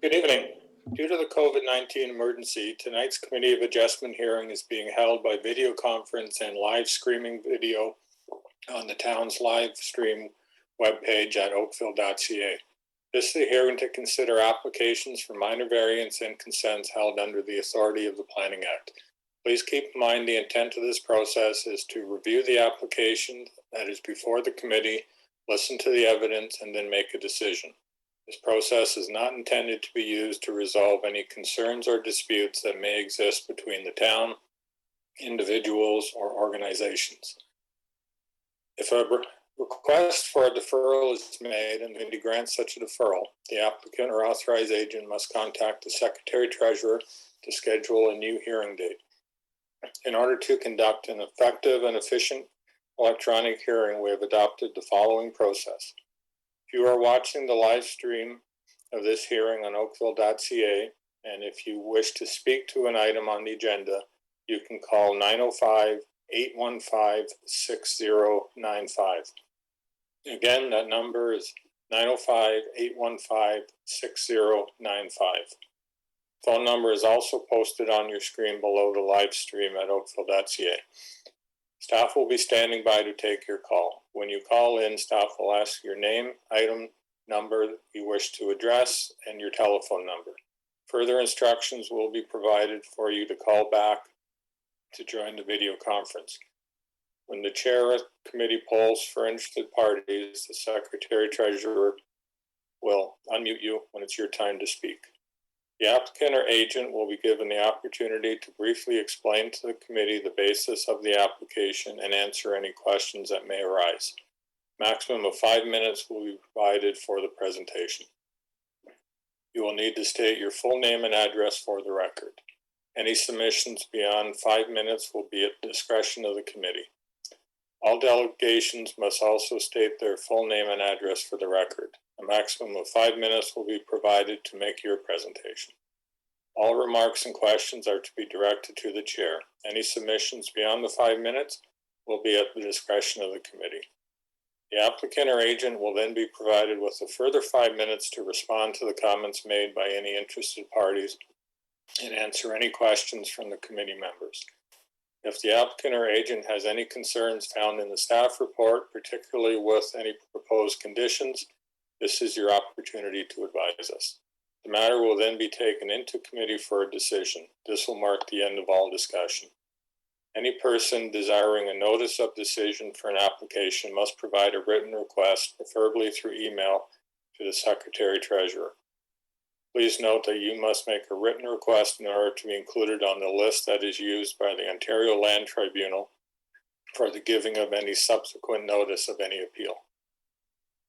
Good evening. Due to the COVID-19 emergency, tonight's Committee of Adjustment hearing is being held by video conference and live streaming video on the town's live stream webpage at oakville.ca. This is a hearing to consider applications for minor variance and consents held under the authority of the Planning Act. Please keep in mind the intent of this process is to review the application that is before the committee, listen to the evidence, and then make a decision. This process is not intended to be used to resolve any concerns or disputes that may exist between the town, individuals, or organizations. If a request for a deferral is made and the committee grants such a deferral, the applicant or authorized agent must contact the Secretary-Treasurer to schedule a new hearing date. In order to conduct an effective and efficient electronic hearing, we have adopted the following process. If you are watching the live stream of this hearing on oakville.ca, and if you wish to speak to an item on the agenda, you can call 905-815-6095. Again, that number is 905-815-6095. Phone number is also posted on your screen below the live stream at oakville.ca. Staff will be standing by to take your call. When you call in, staff will ask your name, item, number you wish to address, and your telephone number. Further instructions will be provided for you to call back to join the video conference. When the chair of the committee polls for interested parties, the Secretary-Treasurer will unmute you when it's your time to speak. The applicant or agent will be given the opportunity to briefly explain to the committee the basis of the application and answer any questions that may arise. Maximum of 5 minutes will be provided for the presentation. You will need to state your full name and address for the record. Any submissions beyond 5 minutes will be at the discretion of the committee. All delegations must also state their full name and address for the record. A maximum of 5 minutes will be provided to make your presentation. All remarks and questions are to be directed to the chair. Any submissions beyond the 5 minutes will be at the discretion of the committee. The applicant or agent will then be provided with a further 5 minutes to respond to the comments made by any interested parties and answer any questions from the committee members. If the applicant or agent has any concerns found in the staff report, particularly with any proposed conditions, this is your opportunity to advise us. The matter will then be taken into committee for a decision. This will mark the end of all discussion. Any person desiring a notice of decision for an application must provide a written request, preferably through email, to the Secretary-Treasurer. Please note that you must make a written request in order to be included on the list that is used by the Ontario Land Tribunal for the giving of any subsequent notice of any appeal.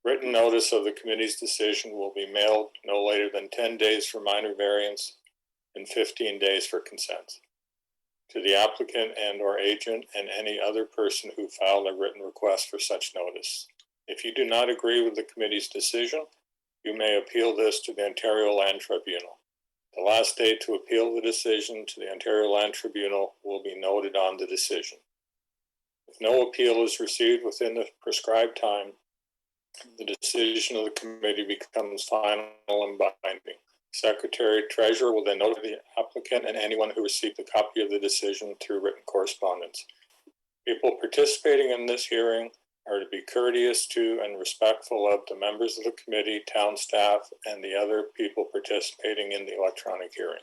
Written notice of the committee's decision will be mailed no later than 10 days for minor variance and 15 days for consent to the applicant and or agent and any other person who filed a written request for such notice. If you do not agree with the committee's decision, you may appeal this to the Ontario Land Tribunal. The last date to appeal the decision to the Ontario Land Tribunal will be noted on the decision. If no appeal is received within the prescribed time, the decision of the committee becomes final and binding. Secretary-Treasurer will then notify the applicant and anyone who received a copy of the decision through written correspondence. People participating in this hearing are to be courteous to and respectful of the members of the committee, town staff, and the other people participating in the electronic hearing.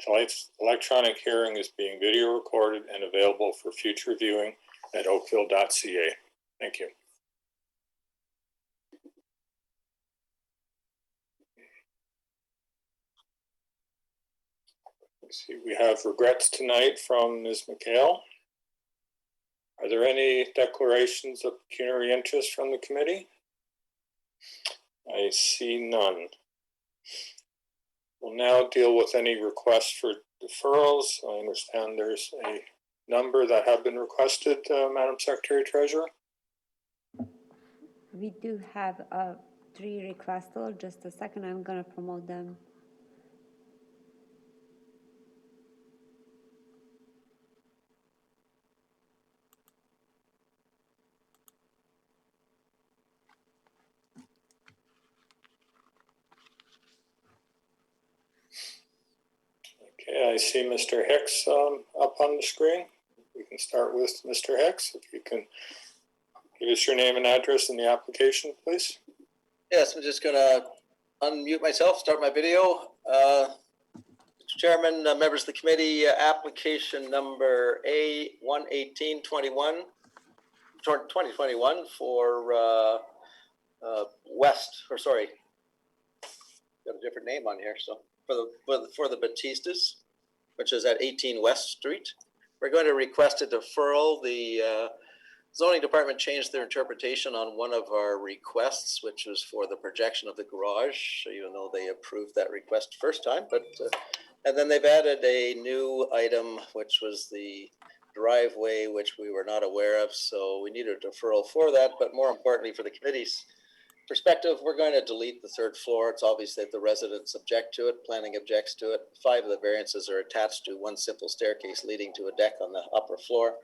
Tonight's electronic hearing is being video recorded and available for future viewing at oakville.ca. Thank you. Let's see, we have regrets tonight from Ms. McHale. Are there any declarations of pecuniary interest from the committee? I see none. We'll now deal with any requests for deferrals. I understand there's a number that have been requested, Madam Secretary-Treasurer. We do have 3 requests. Just a second, I'm going to promote them. Okay, I see Mr. Hicks up on the screen. We can start with Mr. Hicks. If you can give us your name and address in the application, please. Yes, I'm just going to unmute myself, start my video. Mr. Chairman, members of the committee, application number A11821, 2021 for got a different name on here. So for the Batistas, which is at 18 West Street, we're going to request a deferral. The zoning department changed their interpretation on one of our requests, which was for the projection of the garage, even though they approved that request first time. But and then they've added a new item, which was the driveway, which we were not aware of. So we need a deferral for that. But more importantly, for the committee's perspective, we're going to delete the third floor. It's obvious that the residents object to it, planning objects to it. 5 of the variances are attached to one simple staircase leading to a deck on the upper floor.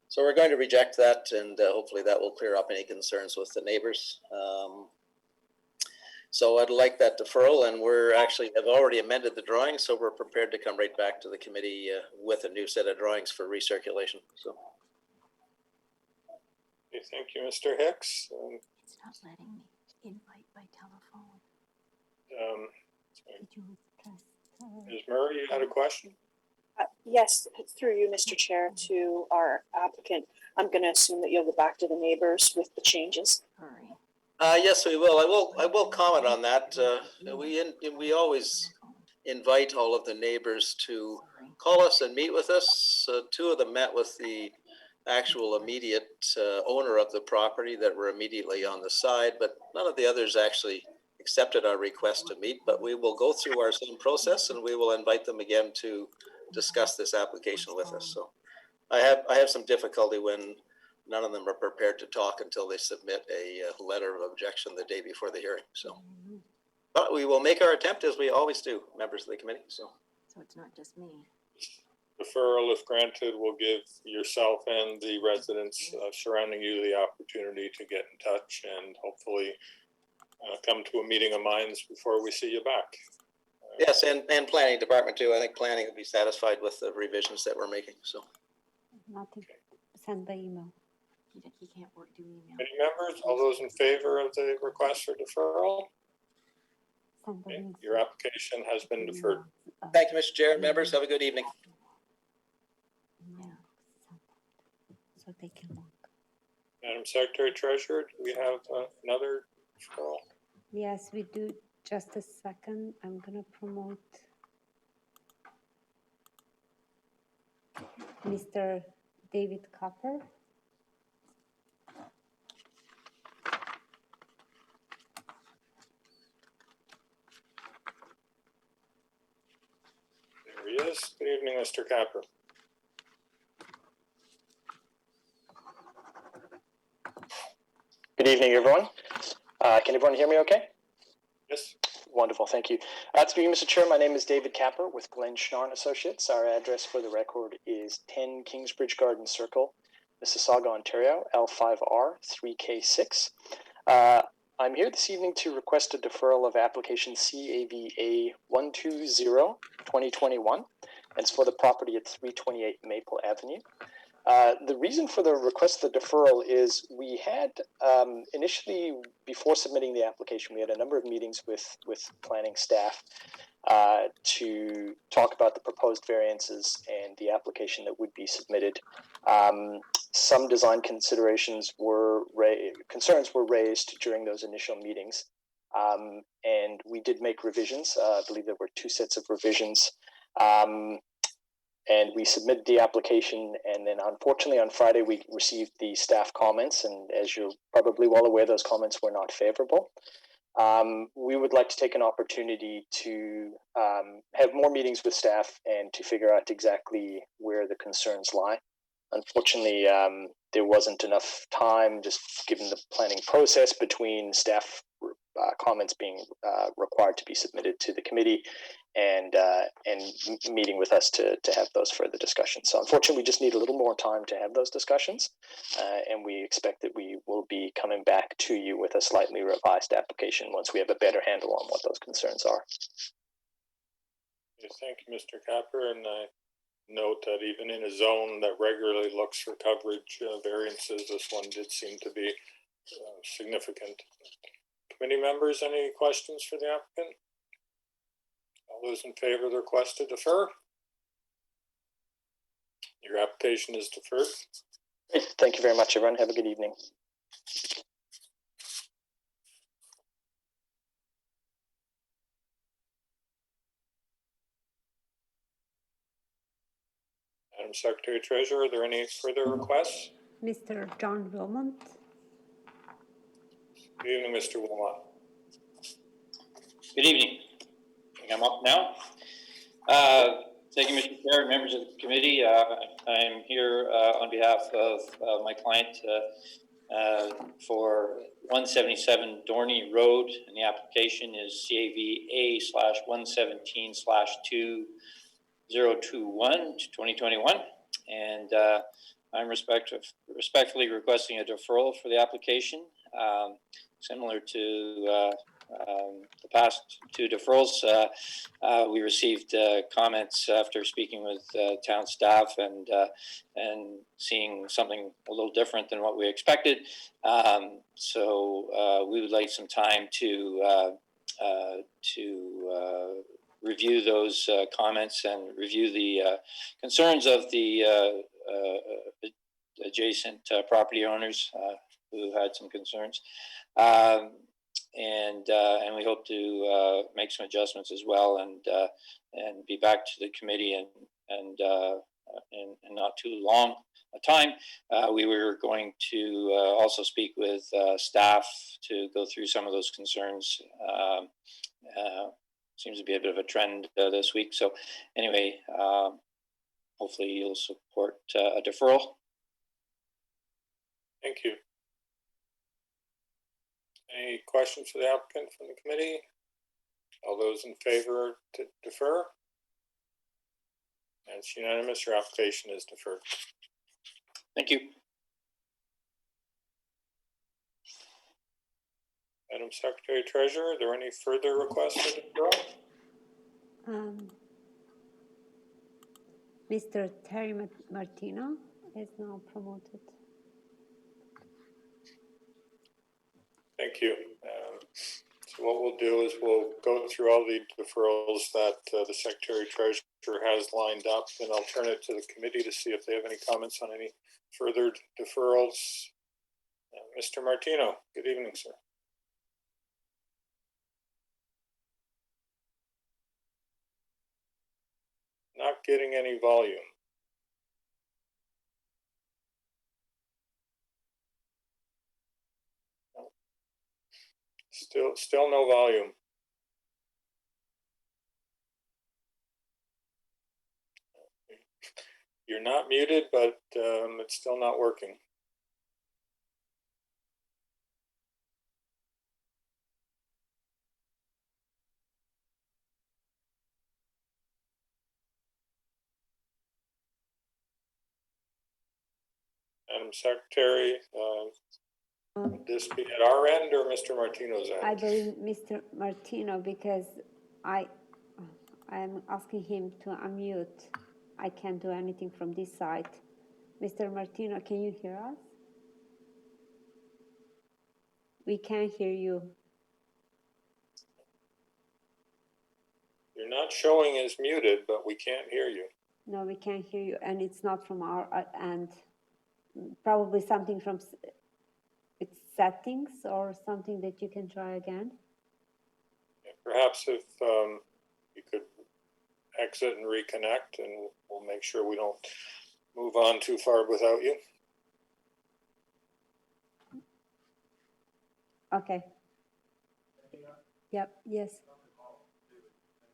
So we're going to reject that, and hopefully that will clear up any concerns with the neighbors. So I'd like that deferral, and we're actually have already amended the drawing, so we're prepared to come right back to the committee with a new set of drawings for recirculation. So. Okay, thank you, Mr. Hicks. It's not letting me invite by telephone. Did you press, Ms. Murray, you had a question? Yes, through you, Mr. Chair, to our applicant. I'm going to assume that you'll go back to the neighbors with the changes. Hurry. Yes, we will. I will comment on that. We always invite all of the neighbors to call us and meet with us. 2 of them met with the actual immediate owner of the property that were immediately on the side, but none of the others actually accepted our request to meet. But we will go through our same process, and we will invite them again to discuss this application with us. So I have some difficulty when none of them are prepared to talk until they submit a letter of objection the day before the hearing. So, but we will make our attempt, as we always do, members of the committee. So it's not just me. Deferral, if granted, will give yourself and the residents surrounding you the opportunity to get in touch and hopefully come to a meeting of minds before we see you back. Yes, and planning department too. I think planning will be satisfied with the revisions that we're making. So nothing, send by email. He can't do email. Any members, all those in favor of the request for deferral? Send by Okay, email. your application has been deferred. thank you, Mr. Chair and members. Have a good evening. Yeah, so they can look. Madam Secretary Treasurer, do we have another deferral? Yes, we do. Just a second. I'm gonna promote Mr. David Copper. There he is. Good evening, Mr. Capper. Good evening, everyone. Can everyone hear me okay? Yes. Wonderful, thank you. Speaking, Mr. Chair, my name is David Capper with Glenn Schnarr & Associates. Our address for the record is 10 Kingsbridge Garden Circle, Mississauga, Ontario, L5R3K6. I'm here this evening to request a deferral of application CAVA 120-2021, and it's for the property at 328 Maple Avenue. The reason for the request of the deferral is we had initially, before submitting the application, we had a number of meetings with planning staff to talk about the proposed variances and the application that would be submitted. Some design concerns were raised during those initial meetings, and we did make revisions. I believe there were 2 sets of revisions. And we submitted the application, and then unfortunately on Friday we received the staff comments, and as you're probably well aware, those comments were not favorable. We would like to take an opportunity to have more meetings with staff and to figure out exactly where the concerns lie. Unfortunately, there wasn't enough time, just given the planning process, between staff comments being required to be submitted to the committee and meeting with us to have those further discussions. So unfortunately, we just need a little more time to have those discussions, and we expect that we will be coming back to you with a slightly revised application once we have a better handle on what those concerns are. Thank you, Mr. Capper, and I note that even in a zone that regularly looks for coverage variances, this one did seem to be significant. Committee members, any questions for the applicant? All those in favor of the request to defer? Your application is deferred. Great. Thank you very much, everyone. Have a good evening. Madam Secretary Treasurer, are there any further requests? Mr. John Wilmot. Good evening, Mr. Wilmot. Good evening. I think I'm up now. Thank you, Mr. Chair and members of the committee. I'm here on behalf of my client for 177 Dorney Road, and the application is CAVA/117/2021 and I'm respectfully requesting a deferral for the application, similar to the past two deferrals. We received comments after speaking with town staff and seeing something a little different than what we expected. So we would like some time to review those comments and review the concerns of the adjacent property owners who had some concerns. And we hope to make some adjustments as well, and be back to the committee and not too long a time. We were going to also speak with staff to go through some of those concerns. Seems to be a bit of a trend this week. So anyway, hopefully you'll support a deferral. Thank you. Any questions for the applicant from the committee? All those in favor to defer? That's unanimous. Your application is deferred. Thank you. Madam Secretary Treasurer, are there any further requests for deferral? Mr. Terry Martino is now promoted. Thank you. So what we'll do is we'll go through all the deferrals that the Secretary Treasurer has lined up, and I'll turn it to the committee to see if they have any comments on any further deferrals. Mr. Martino, good evening, sir. Not getting any volume. Still no volume. You're not muted, but it's still not working. Madam Secretary, would this be at our end or Mr. Martino's end? I believe Mr. Martino, because I'm asking him to unmute. I can't do anything from this side. Mr. Martino, can you hear us? We can't hear you. You're not showing as muted, but we can't hear you. No, we can't hear you, and it's not from our end. Probably something from its settings or something that you can try again. Perhaps if you could exit and reconnect, and we'll make sure we don't move on too far without you. Okay. Yep, yes.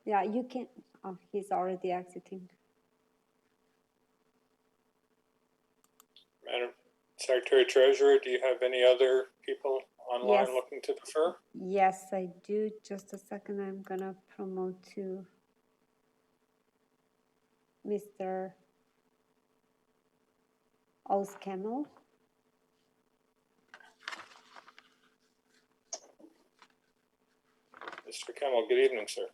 Yeah, you can. Oh, he's already exiting. Madam Secretary Treasurer, do you have any other people online Yes. looking to defer? Yes, I do. Just a second. I'm going to promote to Mr. Oskamel. Mr. Kemmel, good evening, sir.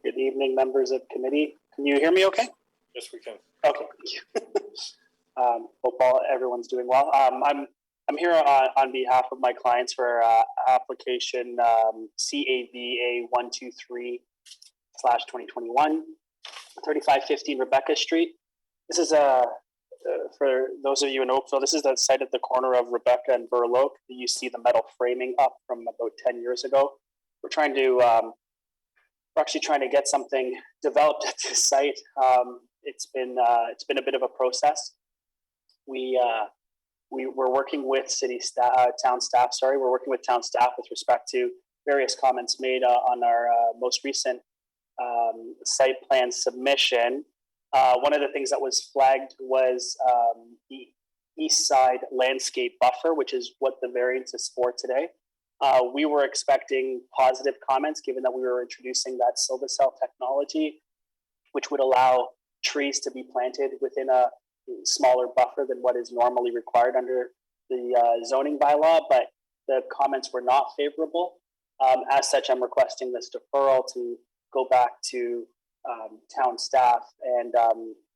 Good evening, members of committee. Can you hear me okay? Yes, we can. Okay, thank you. Hope everyone's doing well. I'm here on behalf of my clients for application CAVA 123/2021, 3515 Rebecca Street. This is for those of you in Oakville, this is the site at the corner of Rebecca and Burl Oak. You see the metal framing up from about 10 years ago. We're actually trying to get something developed at this site. It's been a bit of a process. We're working with town staff. Sorry, we're working with town staff with respect to various comments made on our most recent site plan submission. One of the things that was flagged was the east side landscape buffer, which is what the variance is for today. We were expecting positive comments given that we were introducing that silver cell technology, which would allow trees to be planted within a smaller buffer than what is normally required under the zoning bylaw, but the comments were not favorable. As such, I'm requesting this deferral to go back to town staff and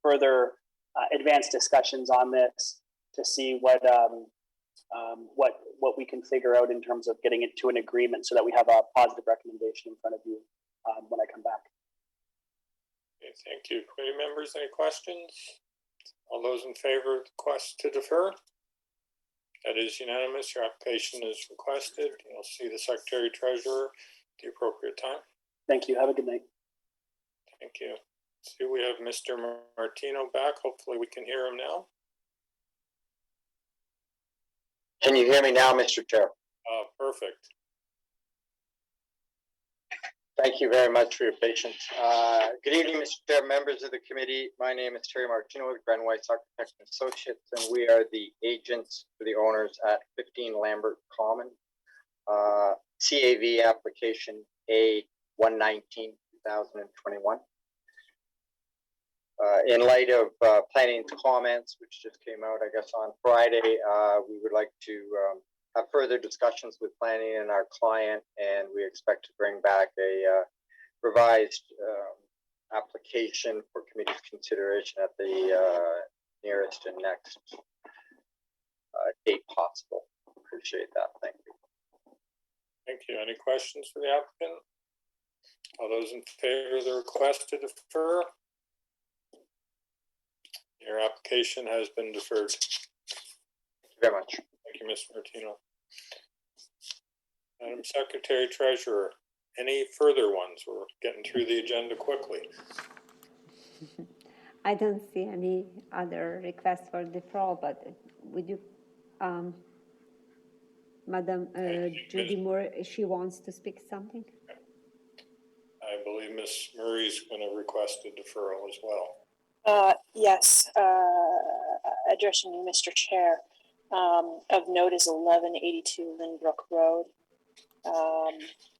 further advanced discussions on this to see what we can figure out in terms of getting it to an agreement so that we have a positive recommendation in front of you when I come back. Okay, thank you. Committee members, any questions? All those in favor of the request to defer? That is unanimous. Your application is requested. You'll see the Secretary Treasurer at the appropriate time. Thank you. Have a good night. Thank you. See, we have Mr. Martino back. Hopefully we can hear him now. Can you hear me now, Mr. Chair? Perfect. Thank you very much for your patience. Good evening, Mr. Chair, members of the committee. My name is Terry Martino with Gren Weiss Architects and Associates, and we are the agents for the owners at 15 Lambert Common. CAV application A119/2021. In light of planning's comments, which just came out, I guess, on Friday, we would like to have further discussions with planning and our client, and we expect to bring back a revised application for committee's consideration at the nearest and next date possible. Appreciate that. Thank you. Thank you. Any questions for the applicant? All those in favor of the request to defer? Your application has been deferred. Thank you very much. Thank you, Mr. Martino. Madam Secretary Treasurer, any further ones? We're getting through the agenda quickly. I don't see any other requests for deferral, but would you, Madam Judy Moore, she wants to speak something? I believe Ms. Murray's going to request a deferral as well. Yes, addressing you, Mr. Chair. Of note is 1182 Lynbrook Road.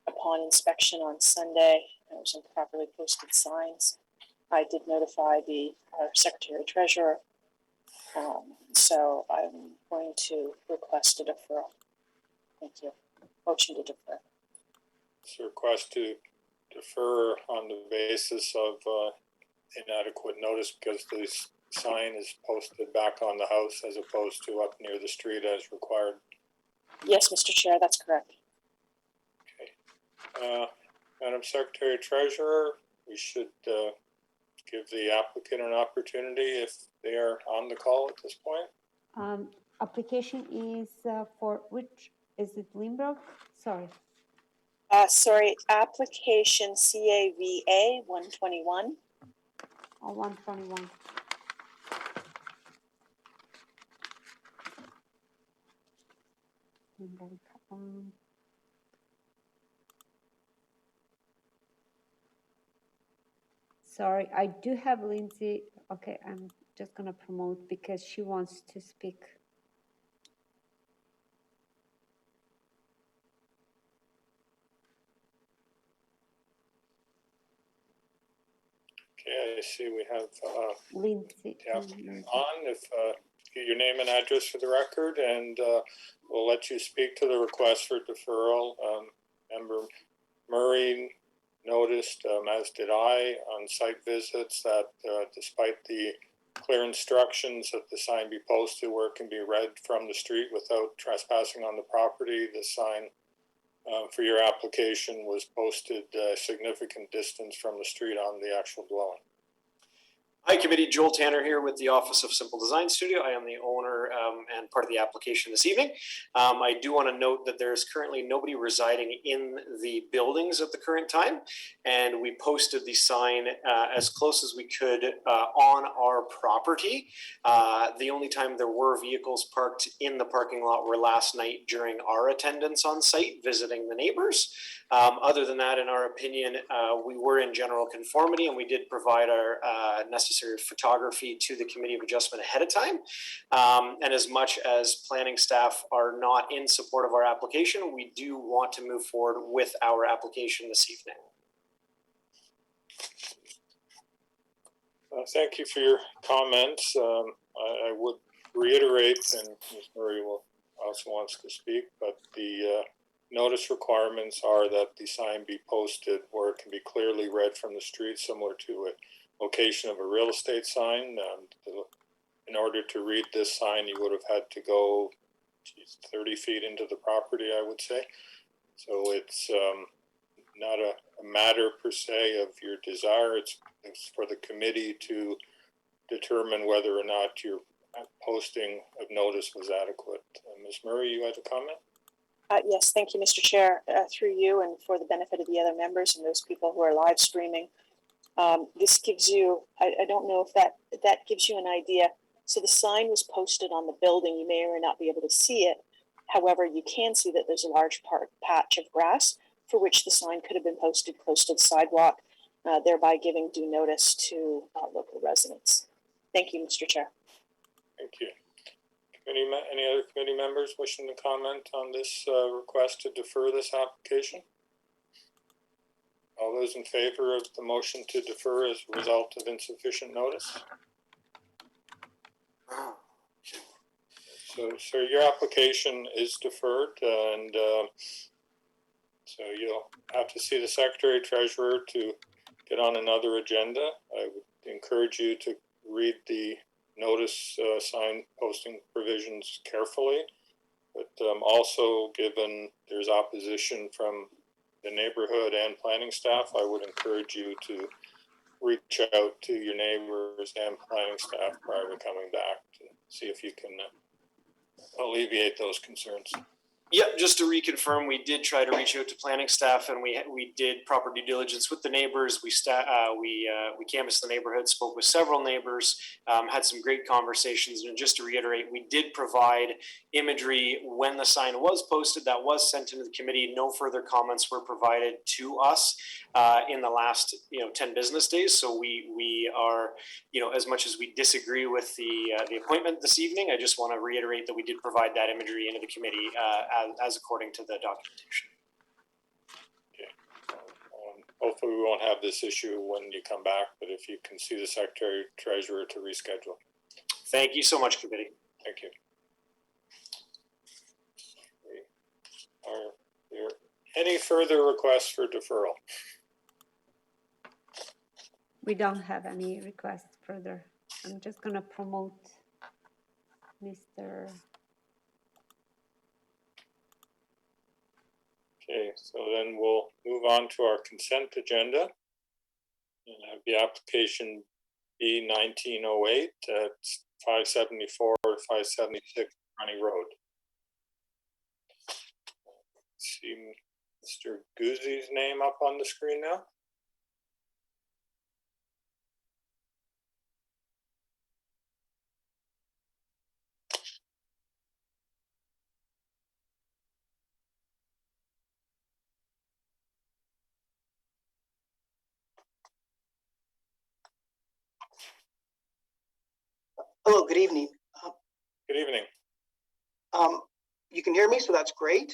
Upon inspection on Sunday, there was improperly posted signs. I did notify our Secretary Treasurer, so I'm going to request a deferral. Thank you. Motion to defer. It's a request to defer on the basis of inadequate notice because the sign is posted back on the house as opposed to up near the street as required. Yes, Mr. Chair, that's correct. Okay. Madam Secretary Treasurer, we should give the applicant an opportunity if they are on the call at this point. Application is for which, is it Lynbrook? Sorry. Sorry, application CAVA 121. Oh, 121. Sorry, I do have Lindsay. Okay, I'm just gonna promote because she wants to speak. Okay, I see we have Lindsay. the applicant on. If get your name and address for the record, and we'll let you speak to the request for deferral. Member Murray noticed, as did I, on site visits that despite the clear instructions that the sign be posted where it can be read from the street without trespassing on the property, the sign for your application was posted a significant distance from the street on the actual dwelling. Hi, committee. Joel Tanner here with the Office of Simple Design Studio. I am the owner and part of the application this evening. I do want to note that there is currently nobody residing in the buildings at the current time, and we posted the sign as close as we could on our property. The only time there were vehicles parked in the parking lot were last night during our attendance on site visiting the neighbors. Other than that, in our opinion, we were in general conformity, and we did provide our necessary photography to the Committee of Adjustment ahead of time. And as much as planning staff are not in support of our application, we do want to move forward with our application this evening. Thank you for your comments. I would reiterate, and Ms. Murray will also wants to speak, but the notice requirements are that the sign be posted where it can be clearly read from the street, similar to a location of a real estate sign. In order to read this sign, you would have had to go 30 feet into the property, I would say. So it's not a matter per se of your desire. It's for the committee to determine whether or not your posting of notice was adequate. Ms. Murray, you had a comment? Yes, thank you, Mr. Chair. Through you and for the benefit of the other members and those people who are live streaming, this gives you, I don't know if that gives you an idea. So the sign was posted on the building. You may or may not be able to see it. However, you can see that there's a large patch of grass for which the sign could have been posted close to the sidewalk, thereby giving due notice to local residents. Thank you, Mr. Chair. Thank you. Any other committee members wishing to comment on this request to defer this application? All those in favor of the motion to defer as a result of insufficient notice? So your application is deferred, and so you'll have to see the Secretary Treasurer to get on another agenda. I would encourage you to read the notice sign posting provisions carefully, but also, given there's opposition from the neighborhood and planning staff, I would encourage you to reach out to your neighbors and planning staff prior to coming back to see if you can alleviate those concerns. Yep, just to reconfirm, we did try to reach out to planning staff, and we did proper due diligence with the neighbors. We canvassed the neighborhood, spoke with several neighbors, had some great conversations. And just to reiterate, we did provide imagery when the sign was posted. That was sent into the committee. No further comments were provided to us in the last 10 business days. So we are, as much as we disagree with the appointment this evening, I just want to reiterate that we did provide that imagery into the committee as according to the documentation. Okay. Hopefully we won't have this issue when you come back, but if you can see the Secretary Treasurer to reschedule. Thank you so much, committee. Thank you. Are there any further requests for deferral? We don't have any requests further. I'm just going to promote Mr. Okay, so then we'll move on to our consent agenda and have the application B1908 at 574 or 576 Runny Road. See Mr. Guzzi's name up on the screen now. Hello, good evening. Good evening. You can hear me, so that's great.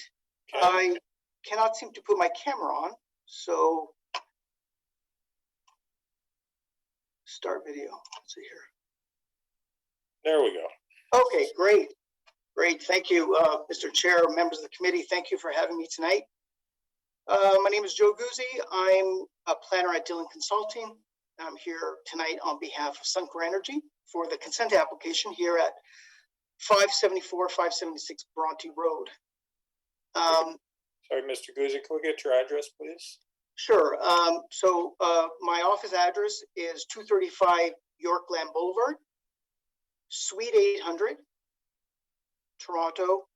Okay. I cannot seem to put my camera on, so start video. Let's see here. There we go. Okay, great. Great. Thank you, Mr. Chair, members of the committee. Thank you for having me tonight. My name is Joe Guzzi. I'm a planner at Dillon Consulting. I'm here tonight on behalf of Suncor Energy for the consent application here at 574, 576 Bronte Road. Sorry, Mr. Guzzi, can we get your address, please? Sure. My office address is 235 Yorkland Boulevard, Suite 800, Toronto,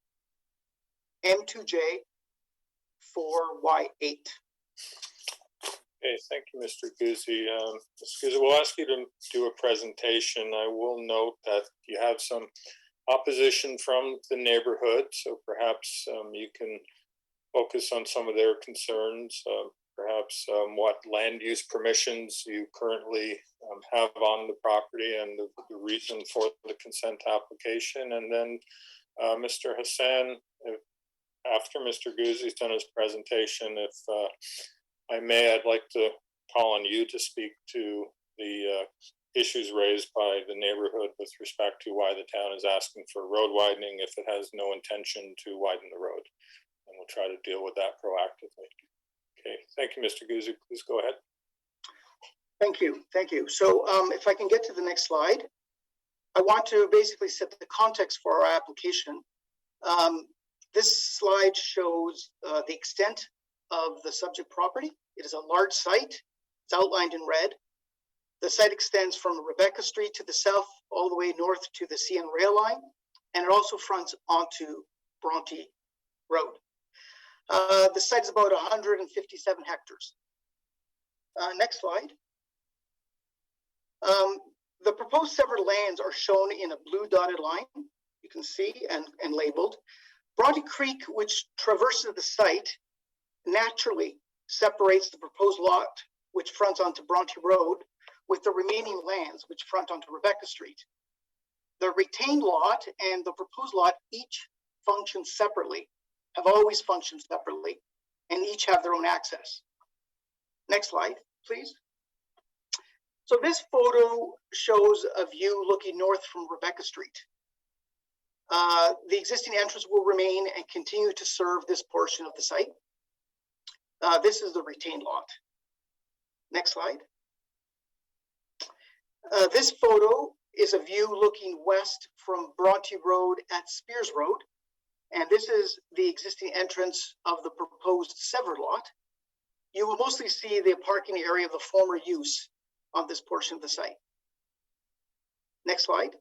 M2J 4Y8. Okay, thank you, Mr. Guzzi. Mr. Guzzi, we'll ask you to do a presentation. I will note that you have some opposition from the neighborhood, so perhaps you can focus on some of their concerns, perhaps what land use permissions you currently have on the property and the reason for the consent application. And then Mr. Hassan, after Mr. Guzzi's done his presentation, if I may, I'd like to call on you to speak to the issues raised by the neighborhood with respect to why the town is asking for road widening if it has no intention to widen the road. And we'll try to deal with that proactively. Okay, thank you, Mr. Guzzi. Please go ahead. Thank you. Thank you. So if I can get to the next slide, I want to basically set the context for our application. This slide shows the extent of the subject property. It is a large site. It's outlined in red. The site extends from Rebecca Street to the south, all the way north to the CN rail line, and it also fronts onto Bronte Road. The site is about 157 hectares. Next slide. The proposed severed lands are shown in a blue dotted line, you can see, and labeled. Bronte Creek, which traverses the site, naturally separates the proposed lot, which fronts onto Bronte Road, with the remaining lands, which front onto Rebecca Street. The retained lot and the proposed lot each function separately, have always functioned separately, and each have their own access. Next slide, please. So this photo shows a view looking north from Rebecca Street. The existing entrance will remain and continue to serve this portion of the site. This is the retained lot. Next slide. This photo is a view looking west from Bronte Road at Spears Road. And this is the existing entrance of the proposed severed lot. You will mostly see the parking area of the former use on this portion of the site. Next slide.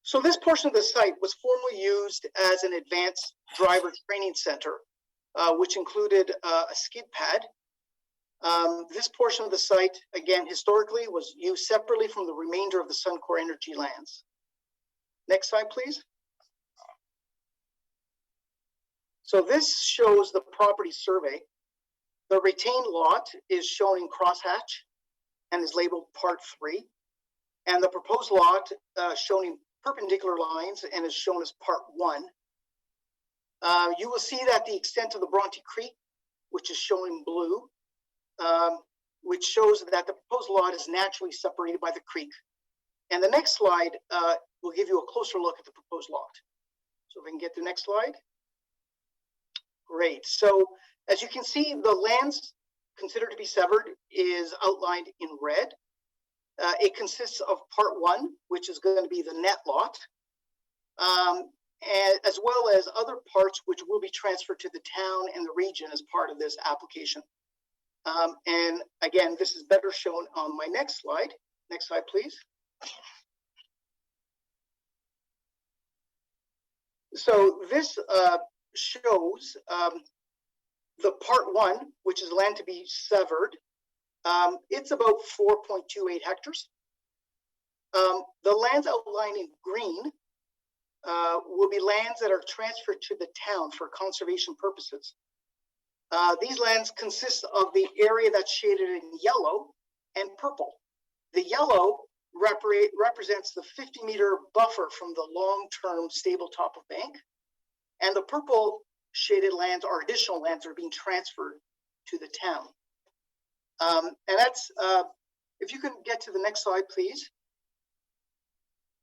So this portion of the site was formerly used as an advanced driver training center, which included a skid pad. This portion of the site, again, historically was used separately from the remainder of the Suncor Energy lands. Next slide, please. So this shows the property survey. The retained lot is shown in crosshatch and is labeled Part 3. And the proposed lot shown in perpendicular lines and is shown as Part 1. You will see that the extent of the Bronte Creek, which is shown in blue, which shows that the proposed lot is naturally separated by the creek. And the next slide will give you a closer look at the proposed lot. So if we can get to the next slide. Great. So as you can see, the lands considered to be severed is outlined in red. It consists of Part 1, which is going to be the net lot, and as well as other parts which will be transferred to the town and the region as part of this application. And again, this is better shown on my next slide. Next slide, please. So this shows the Part 1, which is land to be severed. It's about 4.28 hectares. The lands outlined in green will be lands that are transferred to the town for conservation purposes. These lands consist of the area that's shaded in yellow and purple. The yellow represents the 50-meter buffer from the long-term stable top of bank, and the purple shaded lands are additional lands that are being transferred to the town. And that's, if you can get to the next slide, please.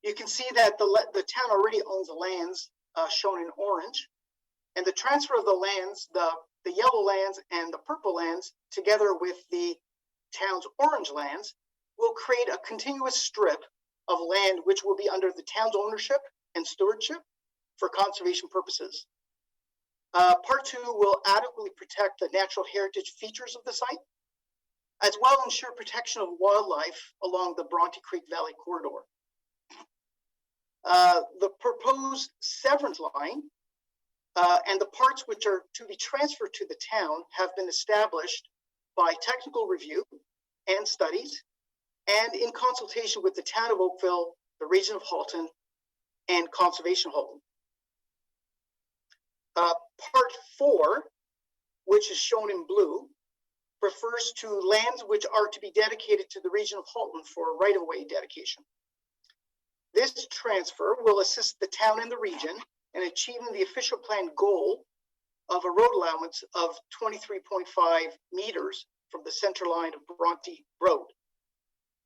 You can see that the town already owns the lands shown in orange. And the transfer of the lands, the yellow lands and the purple lands, together with the town's orange lands, will create a continuous strip of land which will be under the town's ownership and stewardship for conservation purposes. Part 2 will adequately protect the natural heritage features of the site, as well as ensure protection of wildlife along the Bronte Creek Valley corridor. The proposed severance line and the parts which are to be transferred to the town have been established by technical review and studies, and in consultation with the town of Oakville, the region of Halton, and Conservation Halton. Part 4, which is shown in blue, refers to lands which are to be dedicated to the region of Halton for right-of-way dedication. This transfer will assist the town and the region in achieving the official plan goal of a road allowance of 23.5 meters from the center line of Bronte Road.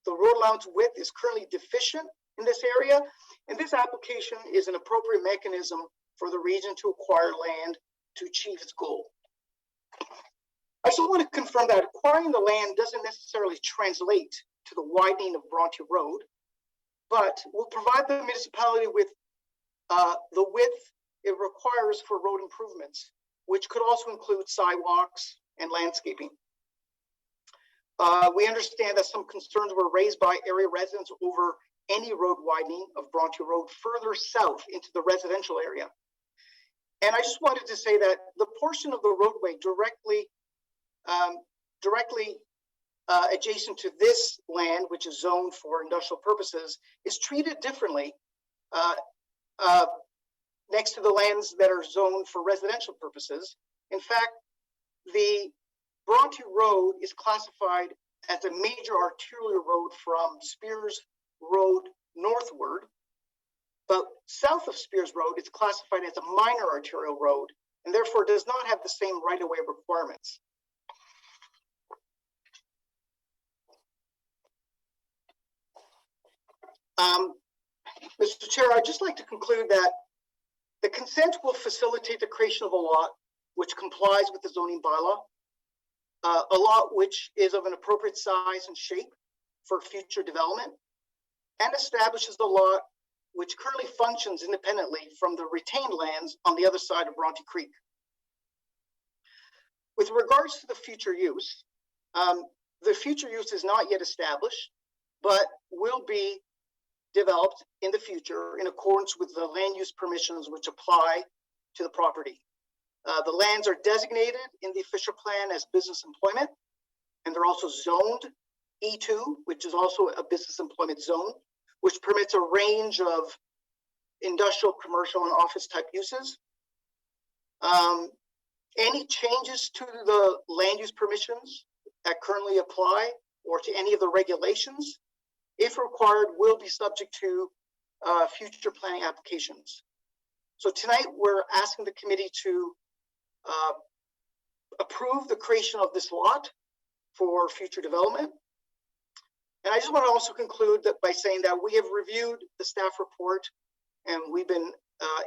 The road allowance width is currently deficient in this area, and this application is an appropriate mechanism for the region to acquire land to achieve its goal. I also want to confirm that acquiring the land doesn't necessarily translate to the widening of Bronte Road, but will provide the municipality with the width it requires for road improvements, which could also include sidewalks and landscaping. We understand that some concerns were raised by area residents over any road widening of Bronte Road further south into the residential area. And I just wanted to say that the portion of the roadway directly adjacent to this land, which is zoned for industrial purposes, is treated differently next to the lands that are zoned for residential purposes. In fact, the Bronte Road is classified as a major arterial road from Spears Road northward, but south of Spears Road, it's classified as a minor arterial road, and therefore does not have the same right-of-way requirements. Mr. Chair, I'd just like to conclude that the consent will facilitate the creation of a lot which complies with the zoning bylaw, a lot which is of an appropriate size and shape for future development, and establishes a lot which currently functions independently from the retained lands on the other side of Bronte Creek. With regards to the future use is not yet established, but will be developed in the future in accordance with the land use permissions which apply to the property. The lands are designated in the official plan as business employment, and they're also zoned E2, which is also a business employment zone, which permits a range of industrial, commercial, and office type uses. Any changes to the land use permissions that currently apply or to any of the regulations, if required, will be subject to future planning applications. So tonight we're asking the committee to approve the creation of this lot for future development. And I just want to also conclude that by saying that we have reviewed the staff report and we've been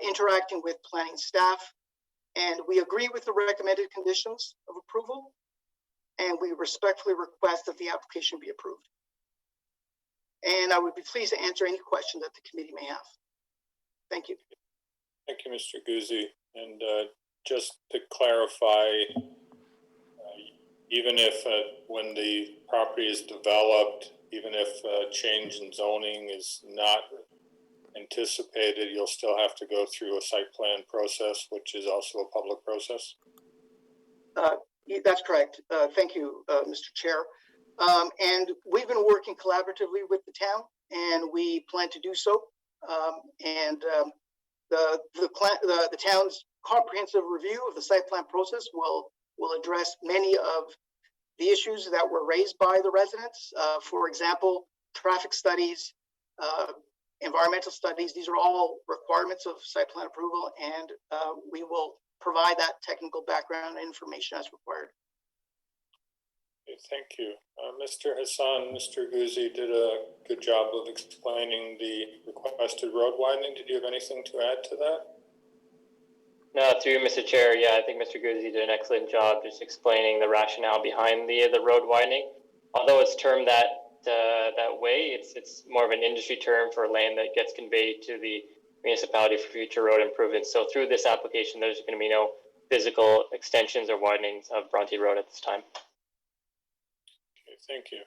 interacting with planning staff, and we agree with the recommended conditions of approval, and we respectfully request that the application be approved. And I would be pleased to answer any questions that the committee may have. Thank you. Thank you, Mr. Guzzi. And just to clarify, even if when the property is developed, even if a change in zoning is not anticipated, you'll still have to go through a site plan process, which is also a public process? That's correct. Thank you, Mr. Chair. And we've been working collaboratively with the town, and we plan to do so. The town's comprehensive review of the site plan process will address many of the issues that were raised by the residents. For example, traffic studies, environmental studies. These are all requirements of site plan approval, and we will provide that technical background and information as required. Okay, thank you. Mr. Hassan, Mr. Guzzi did a good job of explaining the requested road widening. Did you have anything to add to that? No, through you, Mr. Chair. Yeah, I think Mr. Guzzi did an excellent job just explaining the rationale behind the road widening. Although it's termed that way, it's more of an industry term for land that gets conveyed to the municipality for future road improvements. So through this application, there's going to be no physical extensions or widenings of Bronte Road at this time. Okay, thank you.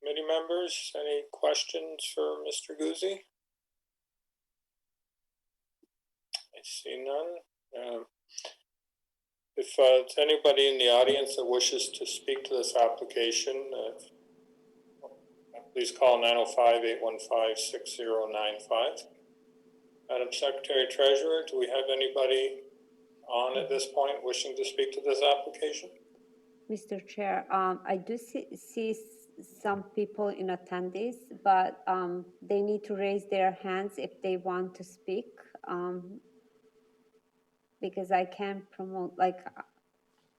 Committee members, any questions for Mr. Guzzi? I see none. If there's anybody in the audience that wishes to speak to this application, please call 905-815-6095. Madam Secretary Treasurer, do we have anybody on at this point wishing to speak to this application? Mr. Chair, I do see some people in attendees, but they need to raise their hands if they want to speak, because I can't promote, like,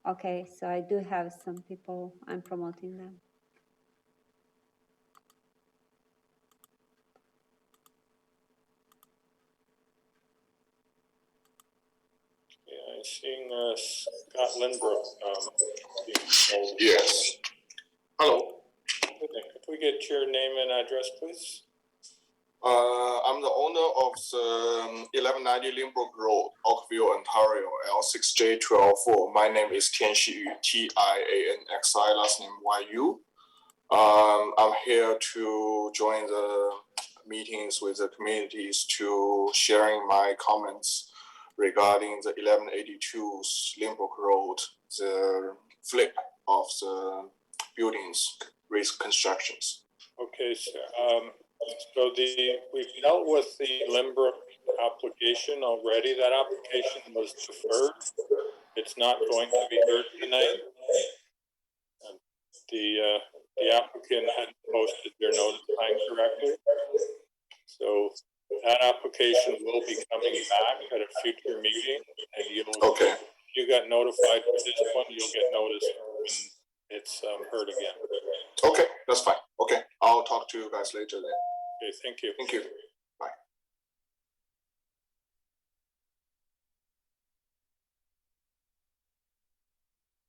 okay, so I do have some people, I'm promoting them. Yeah, I'm seeing Scott Lindbrook. Yes. Hello. Could we get your name and address, please? I'm the owner of the 1190 Lindbrook Road, Oakville, Ontario, L6J124. My name is Tianxi Yu, Tianxi, last name YU. I'm here to join the meetings with the communities to sharing my comments regarding the 1182 Lindbrook Road, the flip of the buildings reconstructions. Okay, so we've dealt with the Lindbrook application already. That application was deferred. It's not going to be heard tonight. The applicant hadn't posted their notice time correctly. So that application will be coming back at a future meeting, and Okay. you got notified for this one, you'll get notice when it's heard again. Okay, that's fine. Okay, I'll talk to you guys later then. Okay, thank you. Thank you. Bye.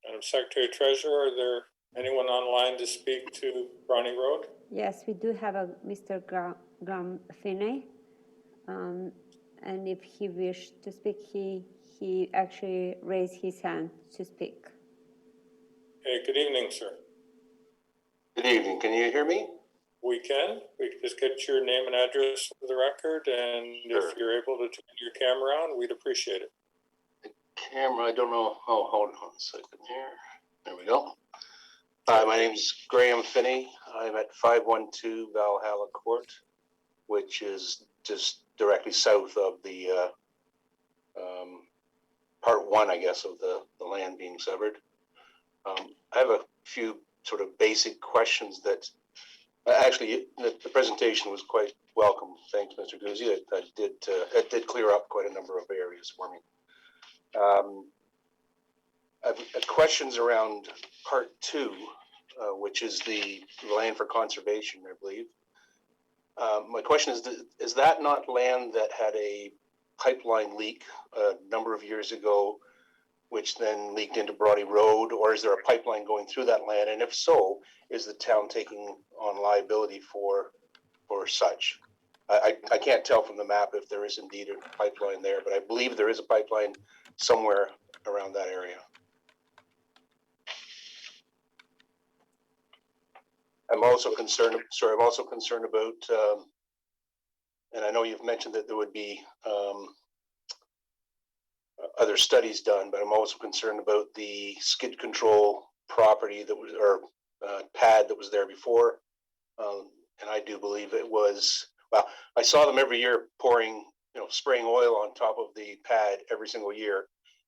Madam Secretary Treasurer, are there anyone online to speak to Bronte Road? Yes, we do have a Mr. Graham Finney, and if he wished to speak, he actually raised his hand to speak. Okay, good evening, sir. Good evening. Can you hear me? We can just get your name and address for the record, and Sure. if you're able to turn your camera on, we'd appreciate it. The camera, I don't know. Oh, hold on a second here. There we go. Hi, my name is Graham Finney. I'm at 512 Valhalla Court, which is just directly south of the part one, I guess, of the land being severed. I have a few sort of basic questions that actually the presentation was quite welcome. Thanks, Mr. Guzzi. It did clear up quite a number of areas for me. I've questions around part two, which is the land for conservation, I believe. My question is that not land that had a pipeline leak a number of years ago, which then leaked into Bronte Road, or is there a pipeline going through that land? And if so, is the town taking on liability for such? I can't tell from the map if there is indeed a pipeline there, but I believe there is a pipeline somewhere around that area. I'm also concerned about, and I know you've mentioned that there would be other studies done, but I'm also concerned about the skid control property that was, or pad that was there before. And I do believe it was, well, I saw them every year pouring, spraying oil on top of the pad every single year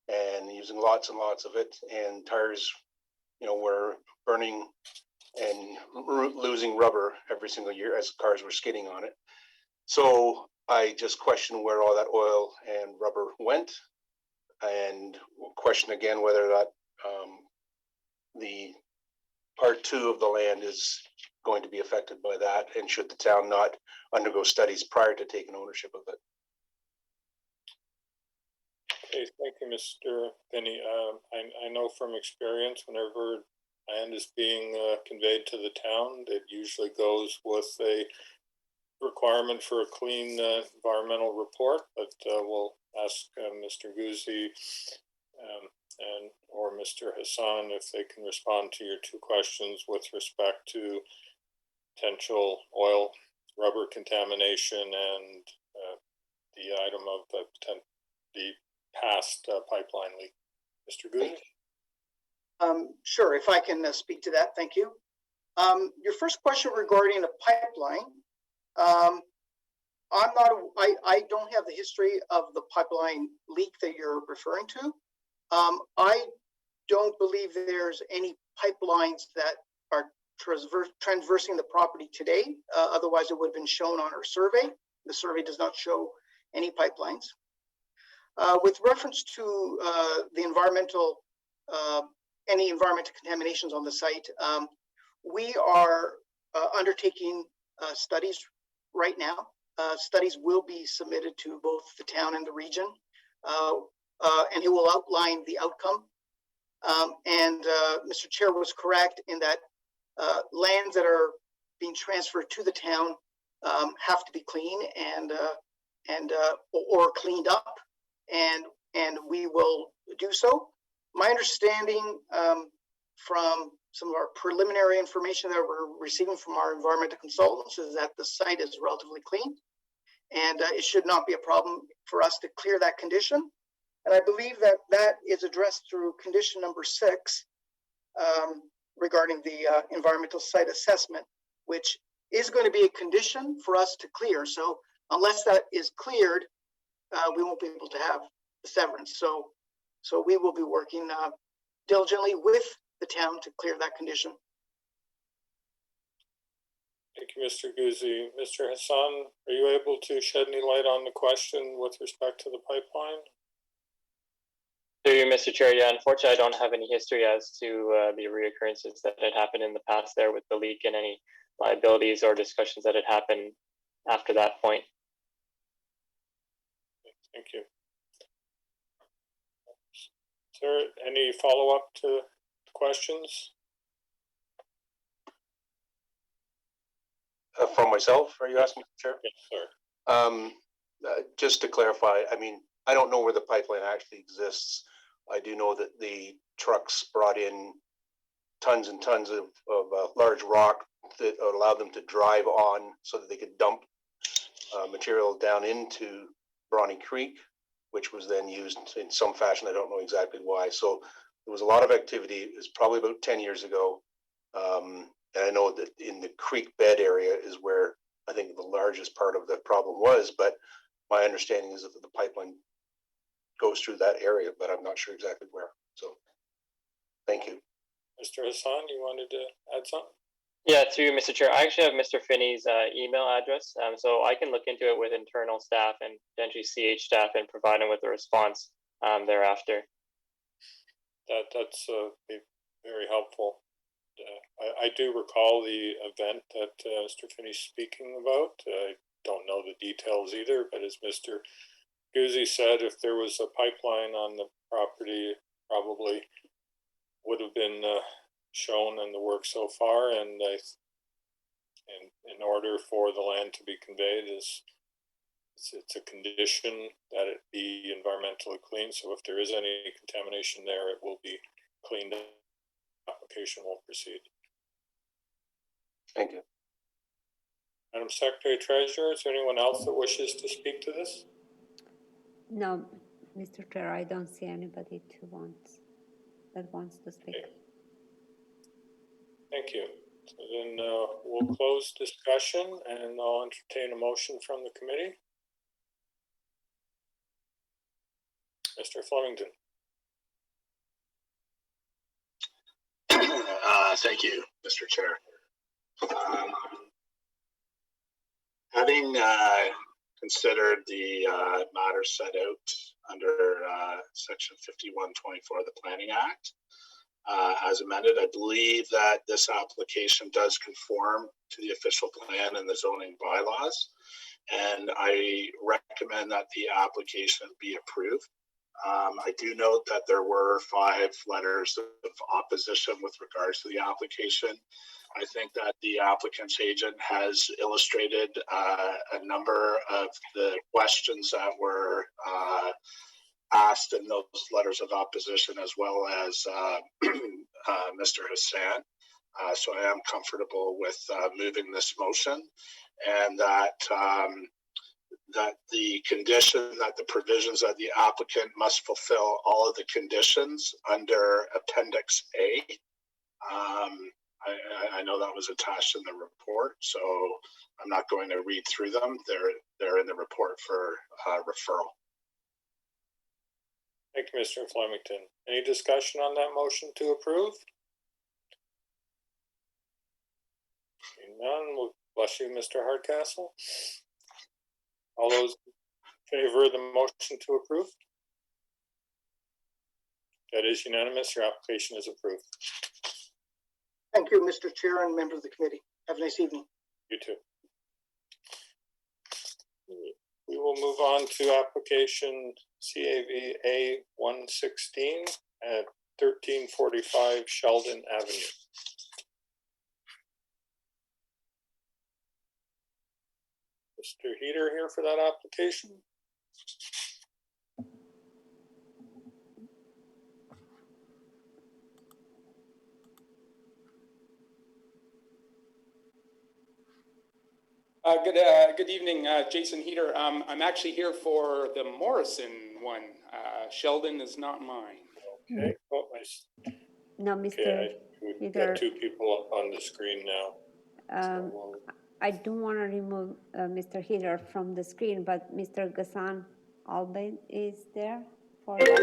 and using lots and lots of it, and tires, were burning and losing rubber every single year as cars were skidding on it. So I just question where all that oil and rubber went, and question again whether that the part two of the land is going to be affected by that, and should the town not undergo studies prior to taking ownership of it. Okay, thank you, Mr. Finney. I know from experience, whenever land is being conveyed to the town, it usually goes with a requirement for a clean environmental report, but we'll ask Mr. Guzzi and or Mr. Hassan if they can respond to your two questions with respect to potential oil, rubber contamination, and the item of the past pipeline leak. Mr. Guzzi? Sure, if I can speak to that, thank you. Your first question regarding the pipeline, I don't have the history of the pipeline leak that you're referring to. I don't believe there's any pipelines that are traversing the property today. Otherwise, it would have been shown on our survey. The survey does not show any pipelines. With reference to the environmental, any environmental contaminations on the site, we are undertaking studies right now. Studies will be submitted to both the town and the region, and it will outline the outcome. Mr. Chair was correct in that lands that are being transferred to the town have to be clean or cleaned up, and we will do so. My understanding from some of our preliminary information that we're receiving from our environmental consultants is that the site is relatively clean, and it should not be a problem for us to clear that condition. And I believe that that is addressed through condition number 6 regarding the environmental site assessment, which is going to be a condition for us to clear. So unless that is cleared, we won't be able to have the severance. So we will be working diligently with the town to clear that condition. Thank you, Mr. Guzzi. Mr. Hassan, are you able to shed any light on the question with respect to the pipeline? Through you, Mr. Chair, yeah, unfortunately, I don't have any history as to the reoccurrences that had happened in the past there with the leak and any liabilities or discussions that had happened after that point. Thank you. Is there any follow-up to questions? From myself, are you asking, Chair? Yes, sir. Just to clarify, I mean, I don't know where the pipeline actually exists. I do know that the trucks brought in tons and tons of large rock that allowed them to drive on so that they could dump material down into Brawny Creek, which was then used in some fashion. I don't know exactly why. So there was a lot of activity. It was probably about 10 years ago. And I know that in the creek bed area is where I think the largest part of the problem was, but my understanding is that the pipeline goes through that area, but I'm not sure exactly where. So thank you. Mr. Hassan, you wanted to add something? Yeah, through you, Mr. Chair. I actually have Mr. Finney's email address, so I can look into it with internal staff and potentially CH staff and provide them with a response thereafter. That's very helpful. I do recall the event that Mr. Finney's speaking about. I don't know the details either, but as Mr. Guzzi said, if there was a pipeline on the property, it probably would have been shown in the work so far, and in order for the land to be conveyed, it's a condition that it be environmentally clean. So if there is any contamination there, it will be cleaned up. Application will proceed. Thank you. Madam Secretary Treasurer, is there anyone else that wishes to speak to this? No, Mr. Chair, I don't see anybody that wants to speak. Okay. Thank you. So then we'll close discussion and I'll entertain a motion from the committee. Mr. Flemington. Thank you, Mr. Chair. Having considered the matters set out under Section 5124 of the Planning Act, as amended, I believe that this application does conform to the official plan and the zoning bylaws, and I recommend that the application be approved. I do note that there were 5 letters of opposition with regards to the application. I think that the applicant's agent has illustrated a number of the questions that were asked in those letters of opposition, as well as Mr. Hassan. So I am comfortable with moving this motion, and that that the condition, that the provisions that the applicant must fulfill all of the conditions under Appendix A. I know that was attached in the report, so I'm not going to read through them. They're in the report for referral. Thank you, Mr. Flemington. Any discussion on that motion to approve? Seeing none, we'll bless you, Mr. Hardcastle. All those in favor of the motion to approve? That is unanimous. Your application is approved. Thank you, Mr. Chair and members of the committee. Have a nice evening. You too. We will move on to application CAVA 116 at 1345 Sheldon Avenue. Mr. Heater here for that application. Good evening, Jason Heater. I'm actually here for the Morrison one. Sheldon is not mine. Okay. Oh, No, Mr. Okay, we've got Heater. 2 people up on the screen now. I don't want to remove Mr. Heater from the screen, but Mr. Ghassan Albain is there for that.